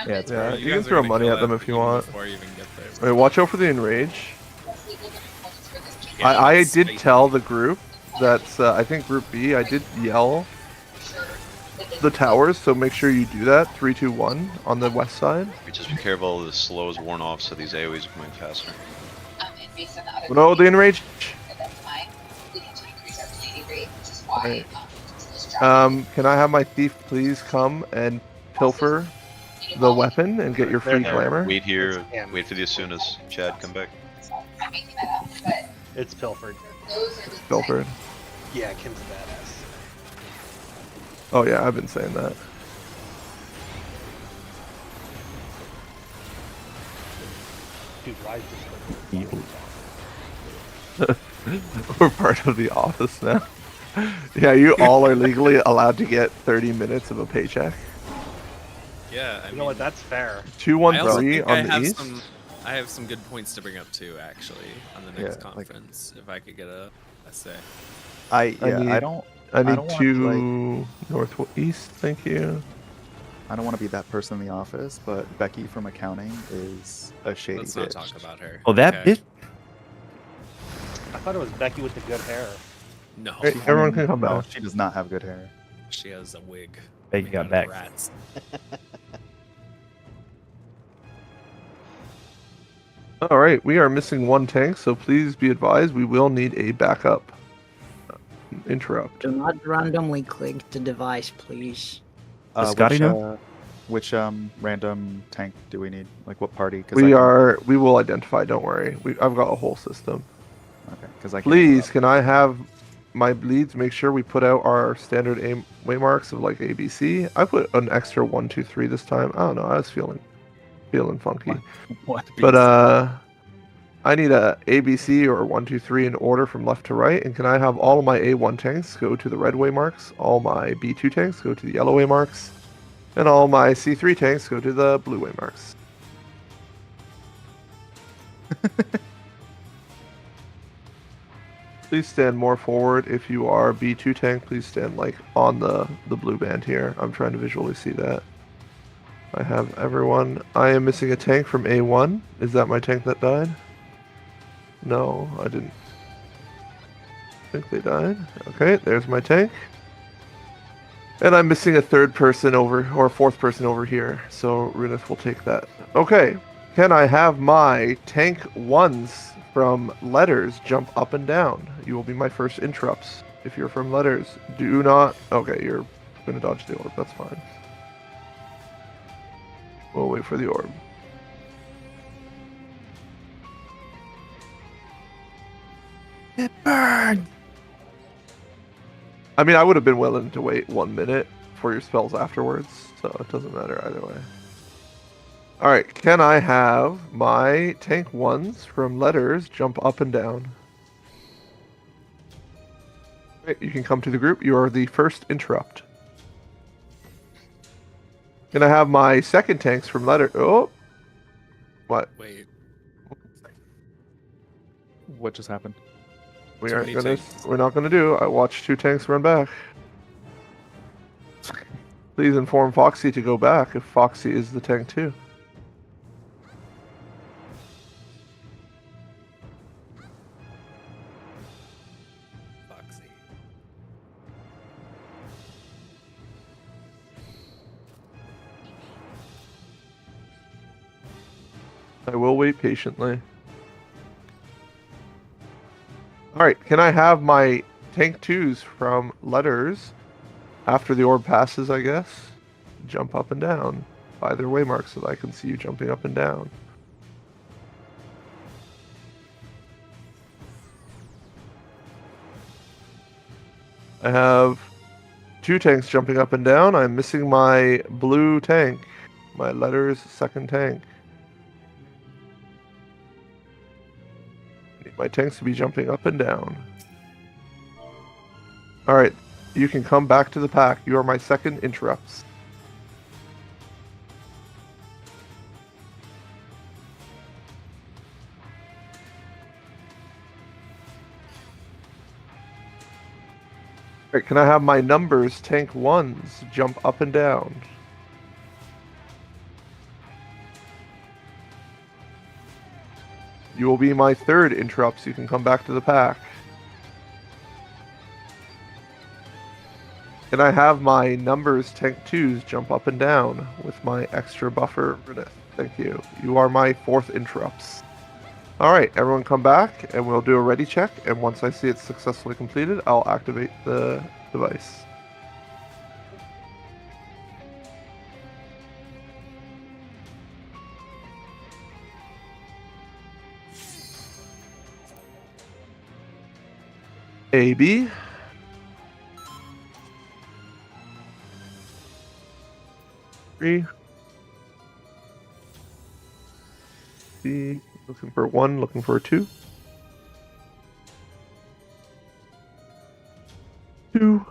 Yeah, it's Yeah, You you can guys are throw gonna money kill at them that if you even want. before you even get there. Alright, watch out for the enrage. Yeah, I it's did spiky. tell the group that's I think group B. I did yell the towers, so make sure you do that. 3, 2, 1 on the west side. Just be careful, the slow is worn off, so these AoEs are coming faster. No, the enrage. Right. Can I have my thief please come and pilfer the weapon and get your free glamour? Wait here, wait for the Asunas. Chad, come back. It's pilfered. It's pilfered. Yeah, Kim's a badass. Oh yeah, I've been saying that. Dude, Rise We're part of the office now. Yeah, you all are legally allowed to get 30 minutes of a paycheck. Yeah, You know what? That's fair. 213 on the east. I have some good points to bring up too, actually, on the next conference. If I could get a say. I need don't 2 northeast. Thank you. I don't want to be that person in the office, but Becky from accounting is a shady Let's bitch. not talk about her. Oh, that bitch. I thought it was Becky with the good hair. No. Hey, everyone can come No, back. she does not have good hair. She has a wig. Becky made got out of back. Rats. All right, we are missing 1 tank, so please be advised we will need a backup. Interrupt. Do not randomly click the device, please. Does Scotty know? Which random tank do we need? Like what party? We will identify. Don't worry. I've got a whole system. Okay, because I Please, can I have my bleeds? Make sure we put out our standard aim waymarks of like ABC. I put an extra 1, 2, 3 this time. I don't know. I was feeling funky. What? But I need a ABC or 1, 2, 3 in order from left to right. And can I have all of my A1 tanks go to the red waymarks, all my B2 tanks go to the yellow waymarks, and all my C3 tanks go to the blue waymarks? Please stand more forward. If you are B2 tank, please stand like on the blue band here. I'm trying to visually see that. I have everyone. I am missing a tank from A1. Is that my tank that died? No, I didn't think they died. Okay, there's my tank. And I'm missing a 3rd person over, or 4th person over here. So Runith will take that. Okay, can I have my tank 1s from letters jump up and down? You will be my first interrupts. If you're from letters, do not... Okay, you're going to dodge the orb. That's fine. We'll wait for the orb. It burned! I mean, I would have been willing to wait 1 minute for your spells afterwards, so it doesn't matter either way. Alright, can I have my tank 1s from letters jump up and down? Right, you can come to the group. You are the first interrupt. Can I have my 2nd tanks from letter... Oh! What? Wait. What just happened? We aren't gonna... We're not gonna do. I watched 2 tanks run back. Please inform Foxy to go back if Foxy is the tank too. Foxy. I will wait patiently. Alright, can I have my tank 2s from letters after the orb passes, I guess? Jump up and down by their waymarks so that I can see you jumping up and down. I have 2 tanks jumping up and down. I'm missing my blue tank. My letters 2nd tank. Need my tanks to be jumping up and down. Alright, you can come back to the pack. You are my 2nd interrupts. Alright, can I have my numbers tank 1s jump up and down? You will be my third interrupt, so you can come back to the pack. Can I have my numbers tank 2s jump up and down with my extra buffer? Thank you. You are my fourth interrupts. Alright, everyone come back and we'll do a ready check, and once I see it successfully completed, I'll activate the device. AB. Three. C. Looking for 1, looking for a 2. 2.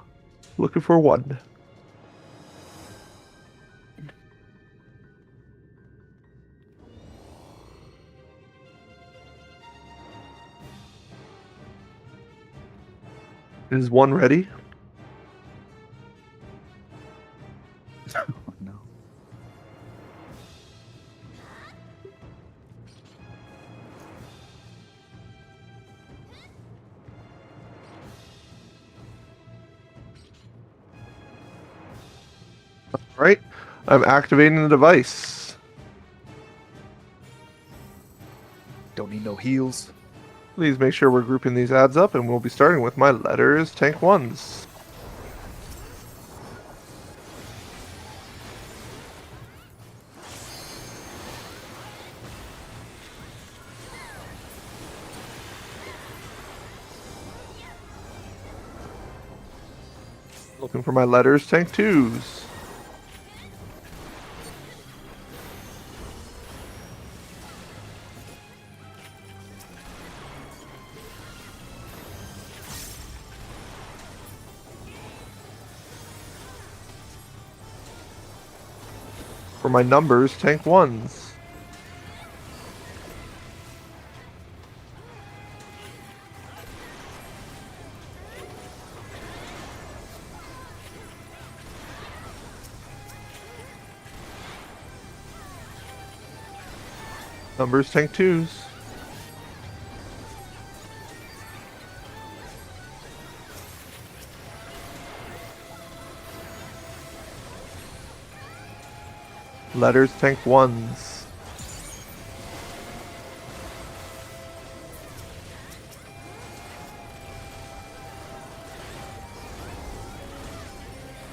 Looking for 1. Is 1 ready? Oh, no. Alright, I'm activating the device. Don't need no heals. Please make sure we're grouping these ads up, and we'll be starting with my letters tank 1s. Looking for my letters tank 2s. For my numbers, tank 1s. Numbers, tank 2s. Letters, tank 1s.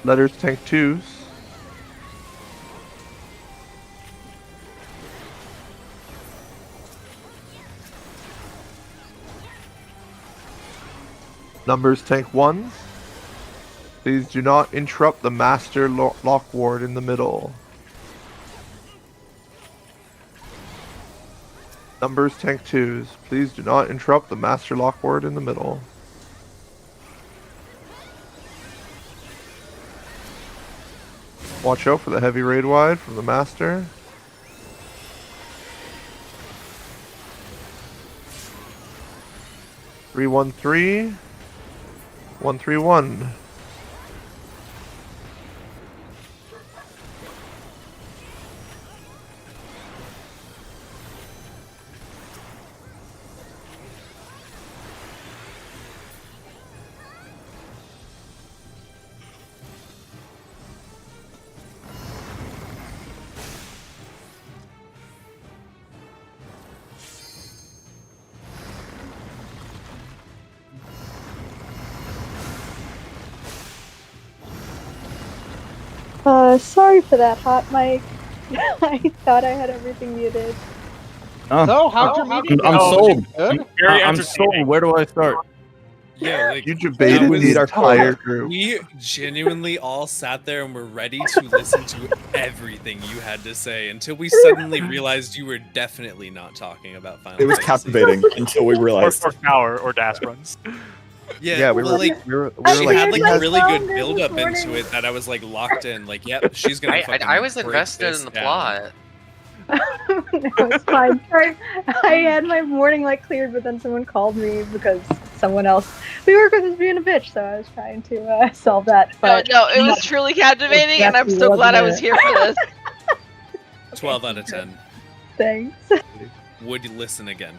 Letters, tank 2s. Numbers, tank 1s. Please do not interrupt the master lock ward in the middle. Numbers, tank 2s. Please do not interrupt the master lock ward in the middle. Watch out for the heavy raid wide from the master. Three, 1, 3. 1, 3, 1. Sorry for that, hot mic. I thought I had everything muted. So, how'd your meeting I'm go? sold. Good? I'm sold. Where do I start? Yeah, like You debated was- the entire group. we genuinely all sat there and were ready to listen to everything you had to say until we suddenly realized you were definitely not talking about Final It was Fantasy. captivating until we realized. Or Power or Dash runs. Yeah, we well, were like we were she like, had like I a really found good it build up this morning. into it that I was like locked in. Like, yep, she's gonna. fucking I was break invested this in the down. plot. No, it's fine. Sorry, I had my morning light cleared, but then someone called me because someone else we work with is being a bitch, so I was trying to solve that. But No, it was truly captivating, and I'm so glad I was here for this. 12 out of 10. Thanks. Would listen again.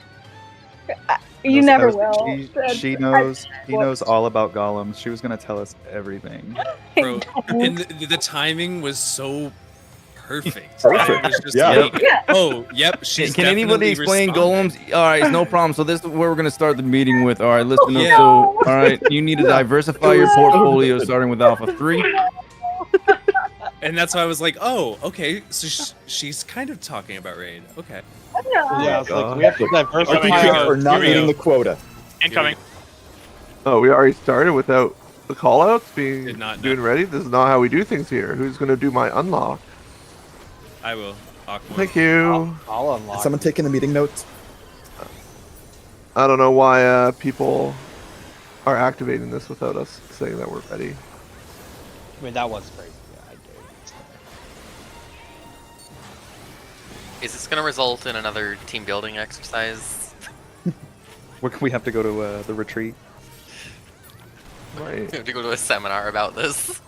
You never will. She knows. He knows all about golems. She was gonna tell us everything. Bro, and the timing was so perfect. Perfect. It was just Yeah. like, oh, yep, she's Can anybody definitely explain responded. golems? All right, it's no problem. So this is where we're gonna start the meeting with. All right, listen up. Yeah. So, all right, you need to diversify your portfolio, starting with Alpha 3. And that's why I was like, oh, okay, so she's kind of talking about raid. Okay. Yeah, it's like we have to diversify RTK our for not Here we meeting go. the quota. Incoming. Oh, we already started without the callouts being Did not know. doing ready. This is not how we do things here. Who's gonna do my unlock? I will. Aqua. Thank you. I'll Is unlock. someone taking the meeting notes? I don't know why people are activating this without us saying that we're ready. I mean, that was crazy. Yeah, I did. Is this gonna result in another team building exercise? We have to go to the retreat. Right. We have to go to a seminar about this.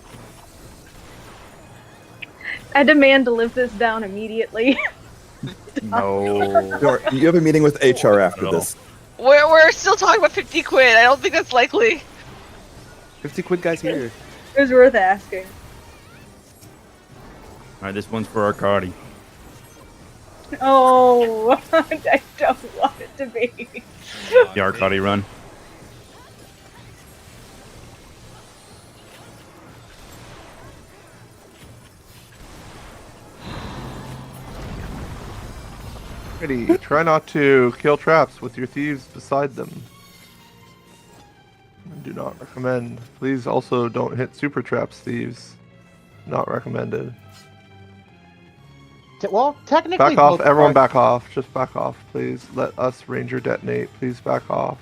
I demand to live this down immediately. No. You have a meeting with HR after this. We're still talking about 50 quid. I don't think that's likely. 50 quid guys here. It was worth asking. All right, this one's for Arcadi. Oh, I don't want it to be. The Arcadi run. Ready. Try not to kill traps with your thieves beside them. I do not recommend. Please also don't hit super traps, thieves. Not recommended. Well, technically, Back off, both everyone are- back off. Just back off, please. Let us Ranger detonate. Please back off.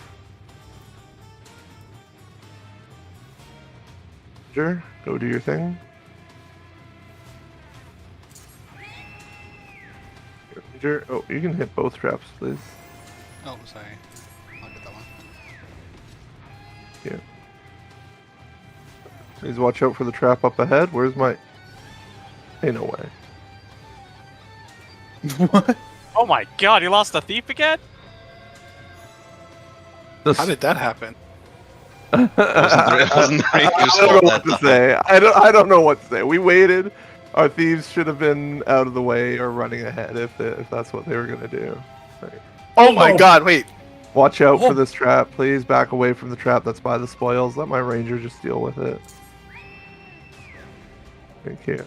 Ranger, go do your thing. Ranger, oh, you can hit both traps, please. Oh, sorry. I'll get that one. Yeah. Please watch out for the trap up ahead. Where's my... Ain't no way. What? Oh my god, you lost a thief again? How did that happen? It wasn't the Ranger's I don't fault know that what to time. say. I don't know what to say. We waited. Our thieves should have been out of the way or running ahead if that's what they were gonna do. Right. Oh my god, wait. Watch out for this trap. Please back away from the trap that's by the spoils. Let my ranger just deal with it. Thank you.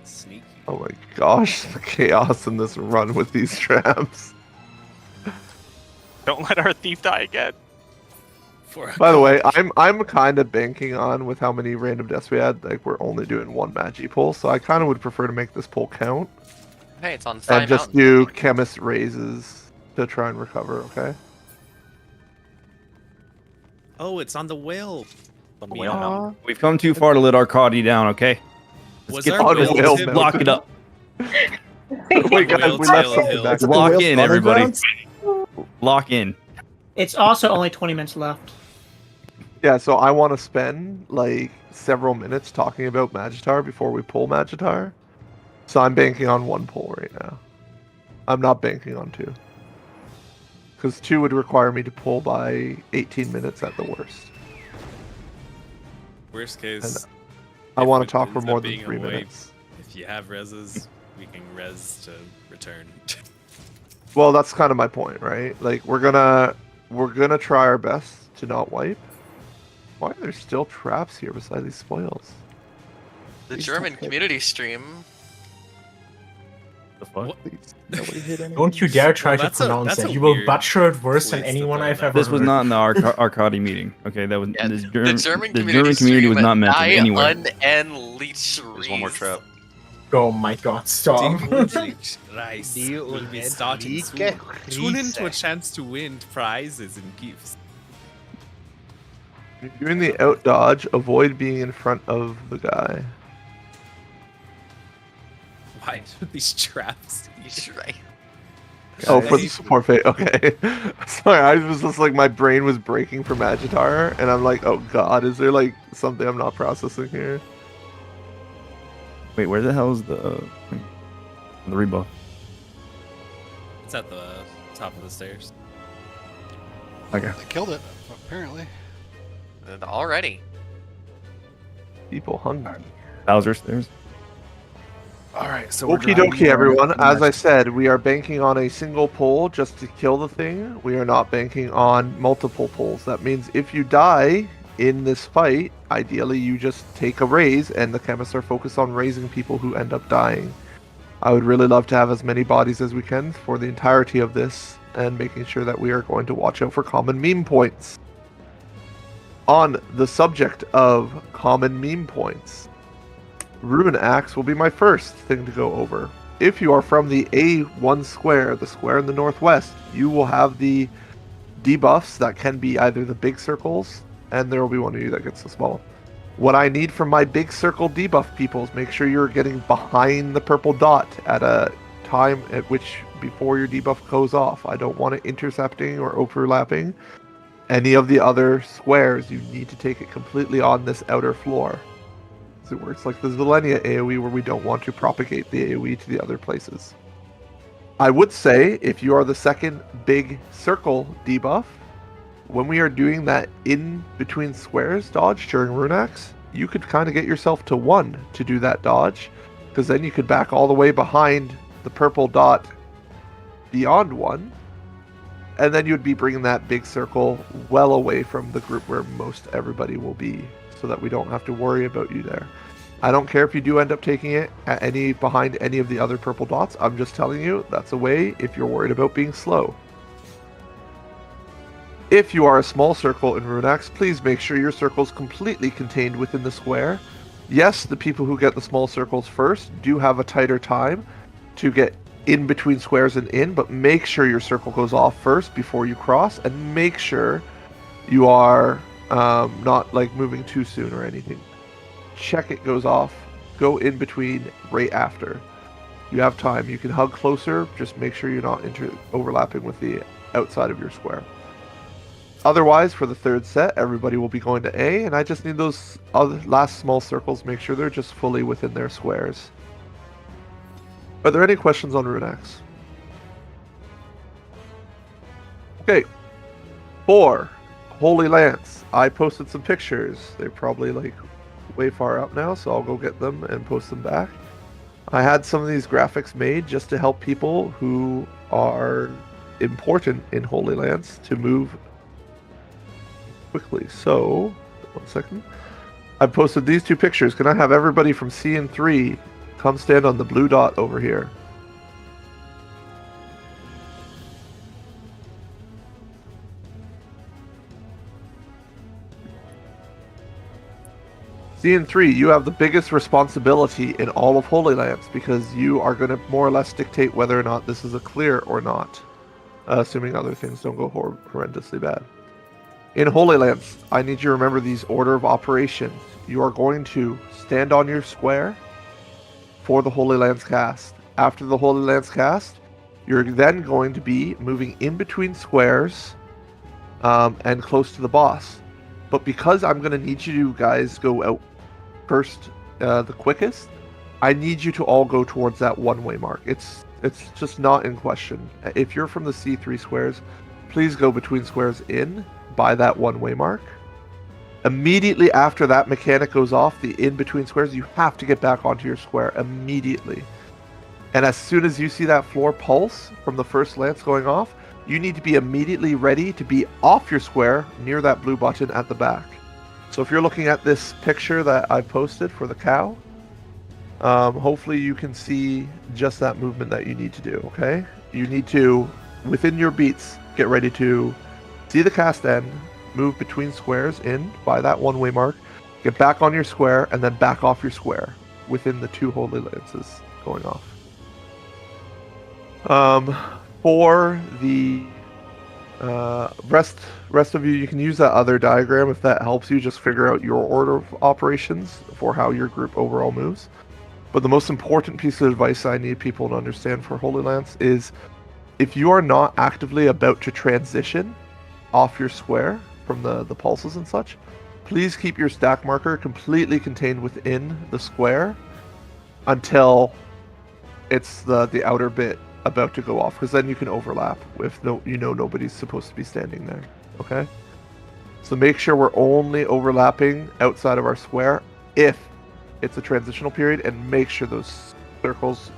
Sneaky. Oh my gosh, the chaos in this run with these traps. Don't let our thief die again. By the way, I'm kind of banking on with how many random deaths we had. Like we're only doing one Magi pull, so I kind of would prefer to make this pull count Hey, it's on Sky and just Mountain. do chemist raises to try and recover. Okay. Oh, it's on the whale. We've come too far to let Arcadi down, okay? Was Let's get our let's whale just lock it up. Wait, guys, we left something back. Lock whale's in, spawning everybody. grounds? Lock in. It's also only 20 minutes left. Yeah, so I want to spend like several minutes talking about Magitaur before we pull Magitaur. So I'm banking on one pull right now. I'm not banking on two. Because two would require me to pull by 18 minutes at the worst. Worst case. I if want it to talk for ends more up than being a 3 wipe, minutes. If you have reses, we can res to return. Well, that's kind of my point, right? Like we're gonna try our best to not wipe. Why are there still traps here beside these spoils? The German community stream. The fuck? Nobody hit anything. Don't you dare try Well, to that's a- pronounce that's it. a You will weird butcher it worse than place to anyone throw I've that. ever This was heard. not in the Arcadi meeting. Okay, that was Yeah, this the German the community, community was stream not mentioned die anywhere. unleash There's one more trap. Oh my god, stop. Rice will be starting soon. Tune into a chance to win prizes and gifts. If you're doing the out dodge, avoid being in front of the guy. Why do these traps? He's right. Oh, for the support phase. Okay. Sorry, I was just like, my brain was breaking for Magitaur, and I'm like, oh god, is there like something I'm not processing here? Wait, where the hell is the rebuff? It's at the top of the stairs. Okay. They killed it, apparently. Already. People hungry. Bowser stairs. All right, so Okie dokie, everyone. As I said, we are banking on a single pull just to kill the thing. We are not banking on multiple pulls. That means if you die in this fight, ideally you just take a raise, and the chemists are focused on raising people who end up dying. I would really love to have as many bodies as we can for the entirety of this, and making sure that we are going to watch out for common meme points. On the subject of common meme points, Ruin Axe will be my first thing to go over. If you are from the A1 square, the square in the northwest, you will have the debuffs that can be either the big circles, and there will be one of you that gets the small. What I need from my big circle debuff people is make sure you're getting behind the purple dot at a time at which before your debuff goes off. I don't want it intercepting or overlapping any of the other squares. You need to take it completely on this outer floor. So it works like the Zilenia AoE where we don't want to propagate the AoE to the other places. I would say if you are the second big circle debuff, when we are doing that in between squares dodge during Ruin Axe, you could kind of get yourself to 1 to do that dodge, because then you could back all the way behind the purple dot beyond 1, and then you would be bringing that big circle well away from the group where most everybody will be, so that we don't have to worry about you there. I don't care if you do end up taking it at behind any of the other purple dots. I'm just telling you that's a way if you're worried about being slow. If you are a small circle in Ruin Axe, please make sure your circle is completely contained within the square. Yes, the people who get the small circles first do have a tighter time to get in between squares and in, but make sure your circle goes off first before you cross, and make sure you are not like moving too soon or anything. Check it goes off, go in between right after. You have time, you can hug closer, just make sure you're not overlapping with the outside of your square. Otherwise, for the third set, everybody will be going to A, and I just need those other last small circles, make sure they're just fully within their squares. Are there any questions on Ruin Axe? Okay. 4. Holy Lance. I posted some pictures. They're probably like way far out now, so I'll go get them and post them back. I had some of these graphics made just to help people who are important in Holy Lance to move quickly. So, 1 second. I posted these 2 pictures. Can I have everybody from C and 3 come stand on the blue dot over here? C and 3, you have the biggest responsibility in all of Holy Lance, because you are going to more or less dictate whether or not this is a clear or not, assuming other things don't go horrendously bad. In Holy Lance, I need you to remember these order of operations. You are going to stand on your square for the Holy Lance cast. After the Holy Lance cast, you're then going to be moving in between squares and close to the boss. But because I'm going to need you guys go out first the quickest, I need you to all go towards that one-way mark. It's just not in question. If you're from the C3 squares, please go between squares in by that one-way mark. Immediately after that mechanic goes off, the in-between squares, you have to get back onto your square immediately. And as soon as you see that floor pulse from the first lance going off, you need to be immediately ready to be off your square near that blue button at the back. So if you're looking at this picture that I posted for the cow, hopefully you can see just that movement that you need to do, okay? You need to, within your beats, get ready to see the cast end, move between squares in by that one-way mark, get back on your square, and then back off your square within the 2 holy lances going off. For the rest of you, you can use that other diagram if that helps you just figure out your order of operations for how your group overall moves. But the most important piece of advice I need people to understand for Holy Lance is if you are not actively about to transition off your square from the pulses and such, please keep your stack marker completely contained within the square until it's the outer bit about to go off, because then you can overlap if nobody's supposed to be standing there. Okay? So make sure we're only overlapping outside of our square if it's a transitional period, and make sure those circles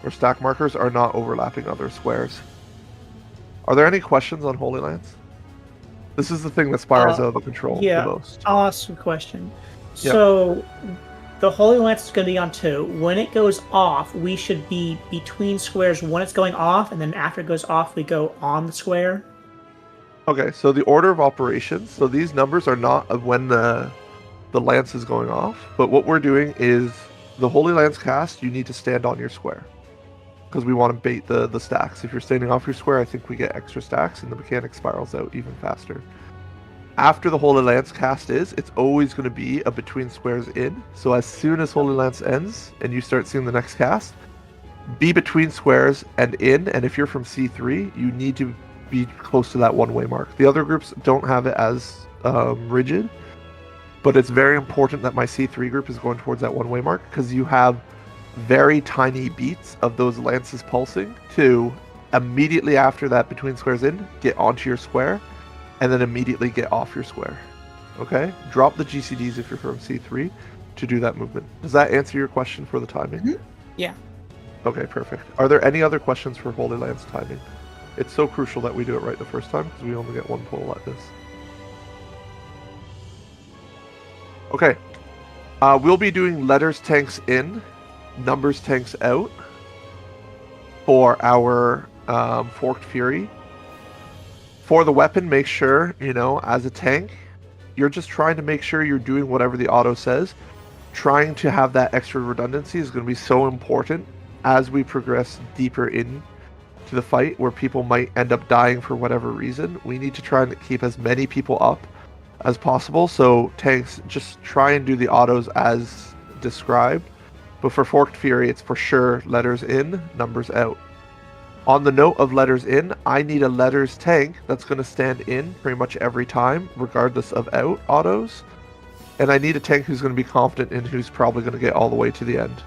or stack markers are not overlapping other squares. Are there any questions on Holy Lance? This is the thing that spirals out of the control the most. I'll ask a question. Yep. So the Holy Lance is going to be on 2. When it goes off, we should be between squares when it's going off, and then after it goes off, we go on the square. Okay, so the order of operations. So these numbers are not of when the lance is going off, but what we're doing is the Holy Lance cast, you need to stand on your square. Because we want to bait the stacks. If you're standing off your square, I think we get extra stacks and the mechanic spirals out even faster. After the Holy Lance cast it's always going to be a between squares in. So as soon as Holy Lance ends and you start seeing the next cast, be between squares and in, and if you're from C3, you need to be close to that one-way mark. The other groups don't have it as rigid, but it's very important that my C3 group is going towards that one-way mark, because you have very tiny beats of those lances pulsing to immediately after that between squares in, get onto your square, and then immediately get off your square. Okay? Drop the GCDs if you're from C3 to do that movement. Does that answer your question for the timing? Mm-hmm. Yeah. Okay, perfect. Are there any other questions for Holy Lance timing? It's so crucial that we do it right the first time, because we only get one pull like this. Okay. We'll be doing letters tanks in, numbers tanks out for our Forked Fury. For the weapon, make sure, as a tank, you're just trying to make sure you're doing whatever the auto says. Trying to have that extra redundancy is going to be so important as we progress deeper in to the fight, where people might end up dying for whatever reason. We need to try and keep as many people up as possible. So tanks, just try and do the autos as described. But for Forked Fury, it's for sure letters in, numbers out. On the note of letters in, I need a letters tank that's going to stand in pretty much every time, regardless of out autos. And I need a tank who's going to be confident in who's probably going to get all the way to the end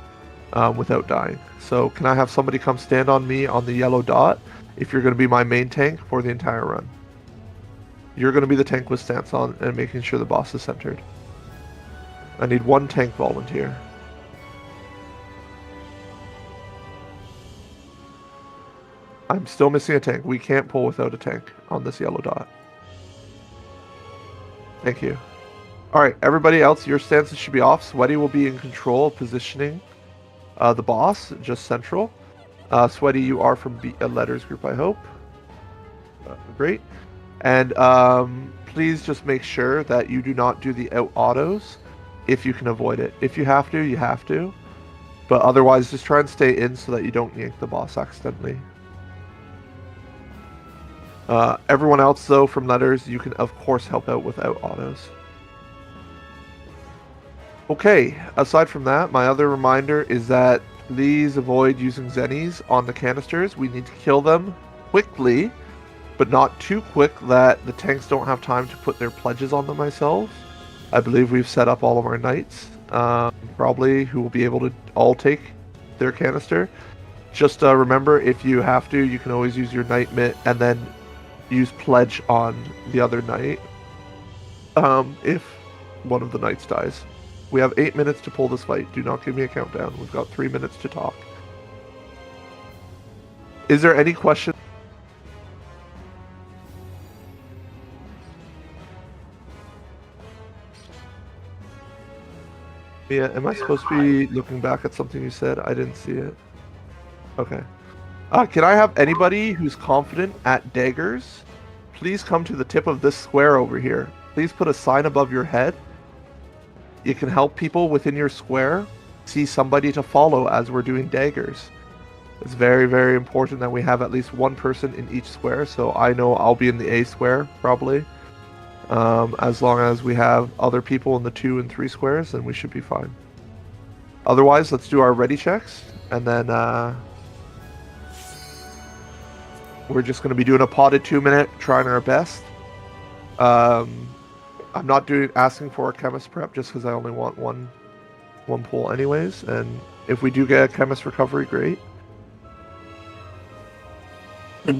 without dying. So can I have somebody come stand on me on the yellow dot if you're going to be my main tank for the entire run? You're going to be the tank with stance on and making sure the boss is centered. I need one tank volunteer. I'm still missing a tank. We can't pull without a tank on this yellow dot. Thank you. Alright, everybody else, your stances should be off. Sweaty will be in control of positioning the boss, just central. Sweaty, you are from Letters group, I hope. Great. And please just make sure that you do not do the out autos if you can avoid it. If you have to, you have to. But otherwise, just try and stay in so that you don't yank the boss accidentally. Everyone else, though, from Letters, you can, of course, help out without autos. Okay, aside from that, my other reminder is that please avoid using Zennies on the canisters. We need to kill them quickly, but not too quick that the tanks don't have time to put their pledges on them themselves. I believe we've set up all of our knights, probably, who will be able to all take their canister. Just remember, if you have to, you can always use your knight mitt and then use pledge on the other knight if one of the knights dies. We have 8 minutes to pull this fight. Do not give me a countdown. We've got 3 minutes to talk. Is there any question? Yeah, am I supposed to be looking back at something you said? I didn't see it. Okay. Can I have anybody who's confident at daggers, please come to the tip of this square over here. Please put a sign above your head. It can help people within your square see somebody to follow as we're doing daggers. It's very, very important that we have at least one person in each square, so I know I'll be in the A square, probably. As long as we have other people in the 2 and 3 squares, then we should be fine. Otherwise, let's do our ready checks, and then we're just going to be doing a potted 2-minute, trying our best. I'm not asking for a chemist prep just because I only want one pull anyways, and if we do get a chemist recovery, great.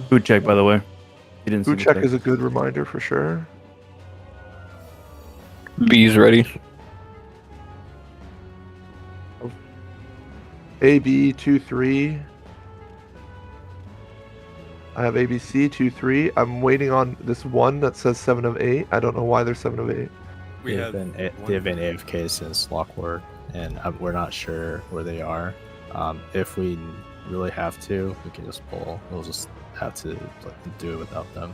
Food check, by the way. He didn't Food see check the is a good reminder for sure. B's ready. AB 2-3. I have ABC 2-3. I'm waiting on this one that says 7 of 8. I don't know why there's 7 of 8. They've been AFK since Lockwork, and we're not sure where they are. If we really have to, we can just pull. We'll just have to do it without them.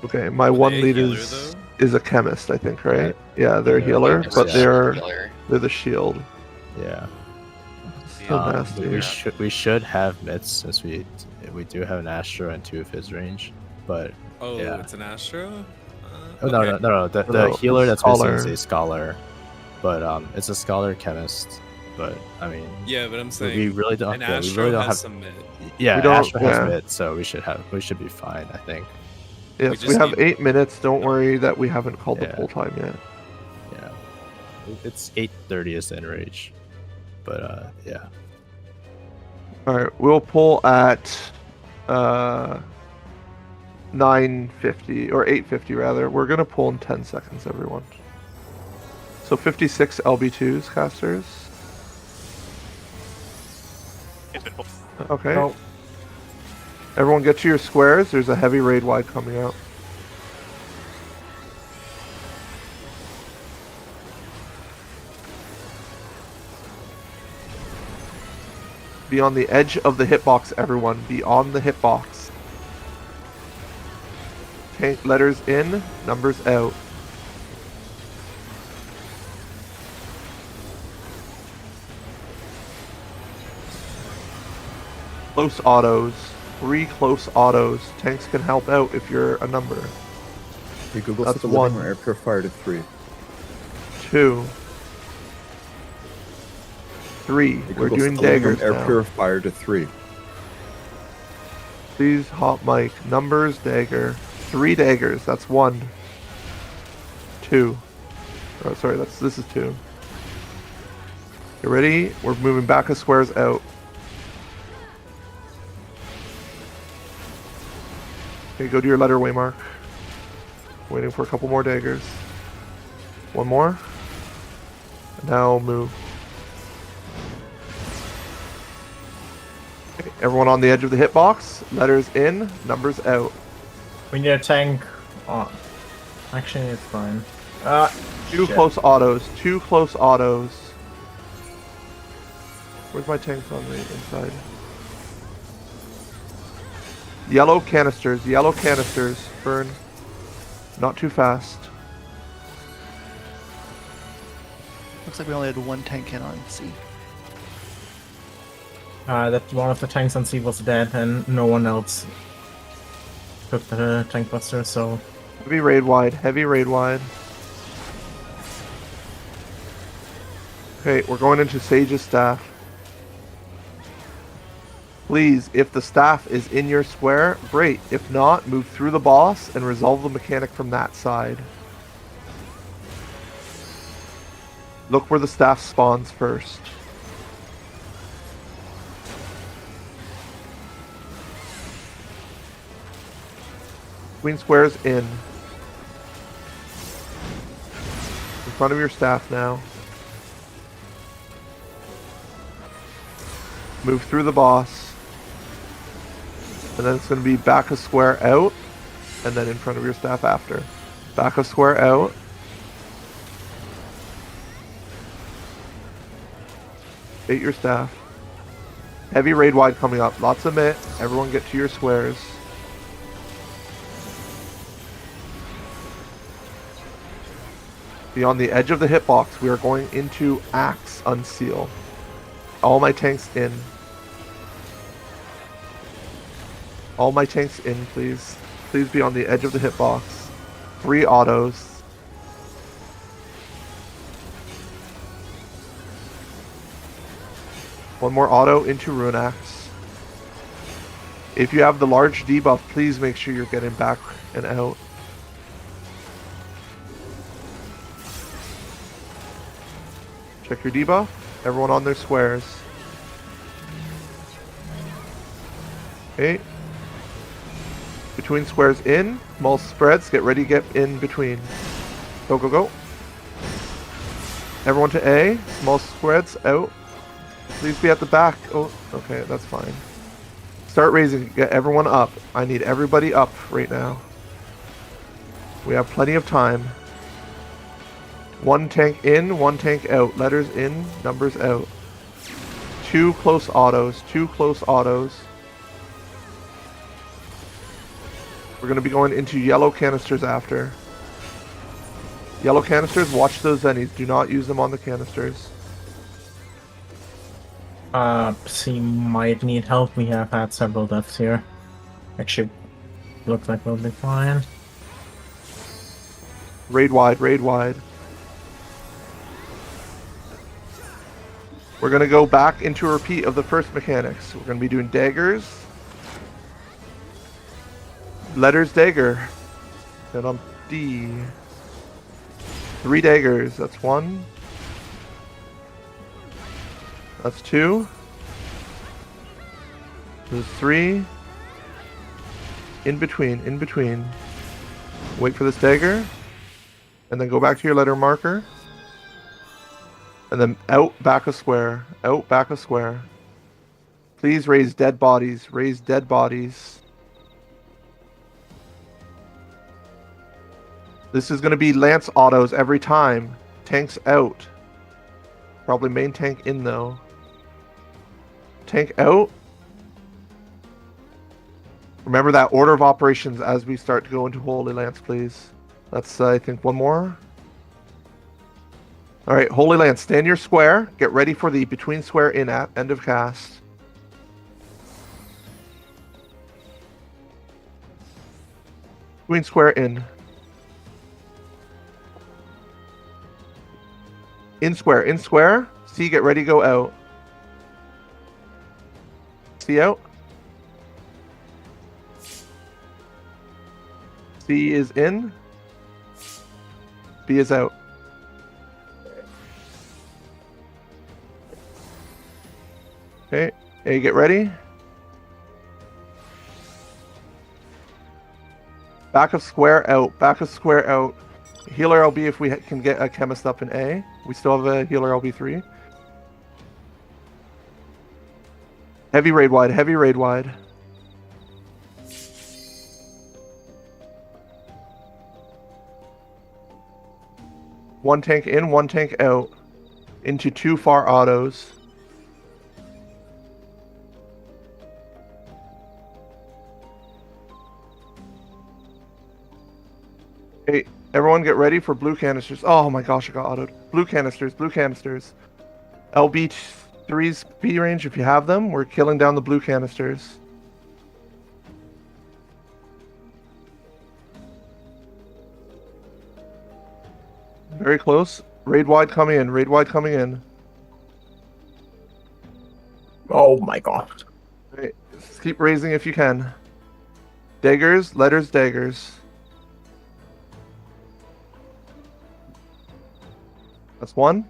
Okay, my one lead is a chemist, I think, right? Yeah, they're a Yeah, healer, yeah. but Healer. they're the shield. Yeah. So nasty. We should have mitts since we do have an Astro and 2 of his range, but Oh, yeah. it's an Astro? Oh, no, okay. no. The No, healer that's missing Scholar. is a scholar, but it's a scholar chemist. But I mean, Yeah, but I'm saying we really don't. an Yeah, we Astro really don't has have some mid. Yeah, We don't- Astro has yeah. mid, so we should be fine. I think. Yes, we just have need- 8 minutes. Don't worry that we haven't called the Yeah. pull time yet. Yeah, it's 8:30 is the enrage, but yeah. All right, we'll pull at 9:50 or 8:50 rather. We're gonna pull in 10 seconds, everyone. So 56 LB2s casters. It's been pulled. Okay. Oh. Everyone get to your squares. There's a heavy raid wide coming out. Be on the edge of the hitbox, everyone. Be on the hitbox. Tank letters in, numbers out. Close autos. 3 close autos. Tanks can help out if you're a number. The Google That's set the living one. room air purifier to 3. 2. 3. The We're Google doing set the living room daggers air now. purifier to 3. Please, hot mic. Numbers, dagger. 3 daggers. That's 1. 2. Oh, sorry. This is 2. You ready? We're moving back a squares out. Okay, go to your letter waymark. Waiting for a couple more daggers. 1 more. Now move. Okay, everyone on the edge of the hitbox. Letters in, numbers out. We need a tank. Oh, actually, it's fine. 2 shit. close autos. 2 close autos. Where's my tanks on the inside? Yellow canisters. Yellow canisters. Burn. Not too fast. Looks like we only had 1 tank in on C. That one of the tanks on C was dead, and no one else took the tank buster, so... Heavy raid wide. Heavy raid wide. Okay, we're going into Sage's staff. Please, if the staff is in your square, great. If not, move through the boss and resolve the mechanic from that side. Look where the staff spawns first. Queen squares in. In front of your staff now. Move through the boss. And then it's going to be back a square out. And then in front of your staff after. Back a square out. Hit your staff. Heavy raid wide coming up. Lots of mitt. Everyone get to your squares. Be on the edge of the hitbox. We are going into Axe Unseal. All my tanks in. All my tanks in, please. Please be on the edge of the hitbox. 3 autos. One more auto into Rune Axe. If you have the large debuff, please make sure you're getting back and out. Check your debuff. Everyone on their squares. Okay. Between squares in. Small spreads. Get ready, get in between. Go, go, go. Everyone to A. Small spreads out. Please be at the back. Oh, okay, that's fine. Start raising. Get everyone up. I need everybody up right now. We have plenty of time. One tank in, one tank out. Letters in, numbers out. 2 close autos. 2 close autos. We're going to be going into yellow canisters after. Yellow canisters, watch those zennies. Do not use them on the canisters. C might need help. We have had several deaths here. Actually, looks like we'll be fine. Raid wide, raid wide. We're going to go back into a repeat of the first mechanics. We're going to be doing daggers. Letters dagger. Then on D. 3 daggers. That's 1. That's 2. There's 3. In between, in between. Wait for this dagger. And then go back to your letter marker. And then out, back a square. Out, back a square. Please raise dead bodies. Raise dead bodies. This is going to be lance autos every time. Tanks out. Probably main tank in though. Tank out. Remember that order of operations as we start to go into Holy Lance, please. That's, I think, one more. Alright, Holy Lance, stand your square. Get ready for the between square in at end of cast. Between square in. In square. C, get ready, go out. C out. C is in. B is out. Okay, A, get ready. Back of square out, back of square out. Healer LB if we can get a chemist up in A. We still have a healer LB3. Heavy raid wide, heavy raid wide. One tank in, one tank out. Into 2 far autos. Hey, everyone get ready for blue canisters. Oh my gosh, I got autoed. Blue canisters, blue canisters. LB3's speed range if you have them. We're killing down the blue canisters. Very close. Raid wide coming in, raid wide coming in. Oh my god. Right, just keep raising if you can. Daggers, letters, daggers. That's 1.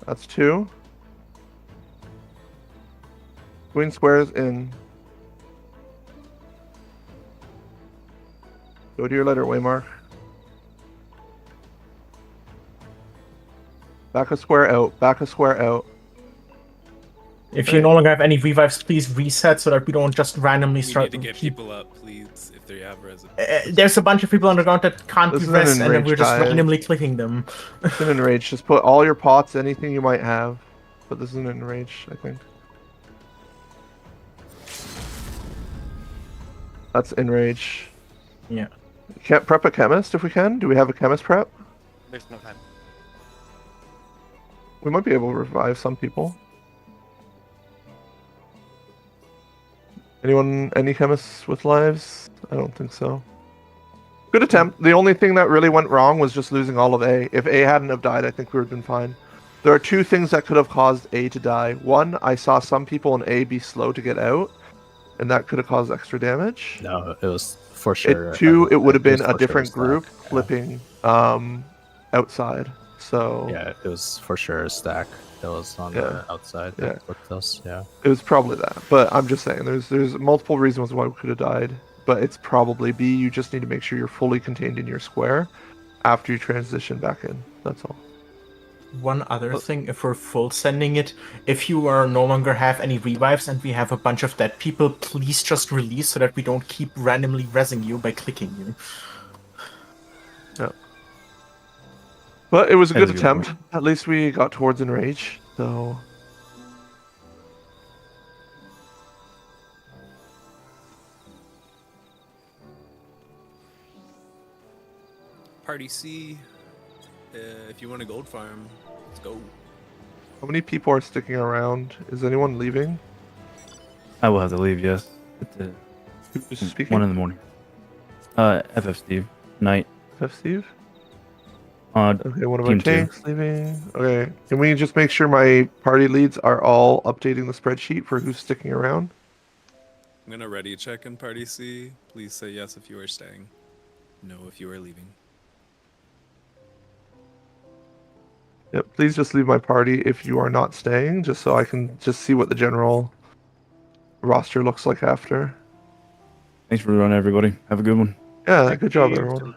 That's 2. Queen squares in. Go to your letter waymark. Back a square out, back a square out. If you no longer have any revives, please reset so that we don't just randomly We start need to get people up, please, if they have residents. There's a bunch of people underground that can't This be is an rest, and then enraged we're just guy. randomly clicking them. It's an enrage. Just put all your pots, anything you might have. But this is an enrage, I think. That's enrage. Yeah. Can't prep a chemist if we can? Do we have a chemist prep? There's no time. We might be able to revive some people. Anyone, any chemists with lives? I don't think so. Good attempt. The only thing that really went wrong was just losing all of A. If A hadn't have died, I think we would have been fine. There are 2 things that could have caused A to die. 1, I saw some people in A be slow to get out, and that could have caused extra damage. No, it was for sure. 2, it would have been was a for different sure group staff, yeah. flipping outside. So Yeah, it was for sure a stack that was on the outside that clipped us. Yeah. It was probably that, but I'm just saying there's multiple reasons why we could have died, but it's probably B. You just need to make sure you're fully contained in your square after you transition back in. That's all. One other thing, if we're full sending it, if you are no longer have any revives and we have a bunch of dead people, please just release so that we don't keep randomly rezzing you by clicking you. Yeah. But it was a good attempt. At least we got towards Enrage, so. Party C, if you want a gold farm, let's go. How many people are sticking around? Is anyone leaving? I will have to leave, yes. Who's speaking? 1 in the morning. FF Steve. Night. FF Steve? Okay, one of my tanks leaving. Okay, can we just make sure my party leads are all updating the spreadsheet for who's sticking around? I'm gonna ready check in Party C. Please say yes if you are staying. No if you are leaving. Yep, please just leave my party if you are not staying, just so I can just see what the general roster looks like after. Thanks for running, everybody. Have a good one. Yeah, good job, everyone.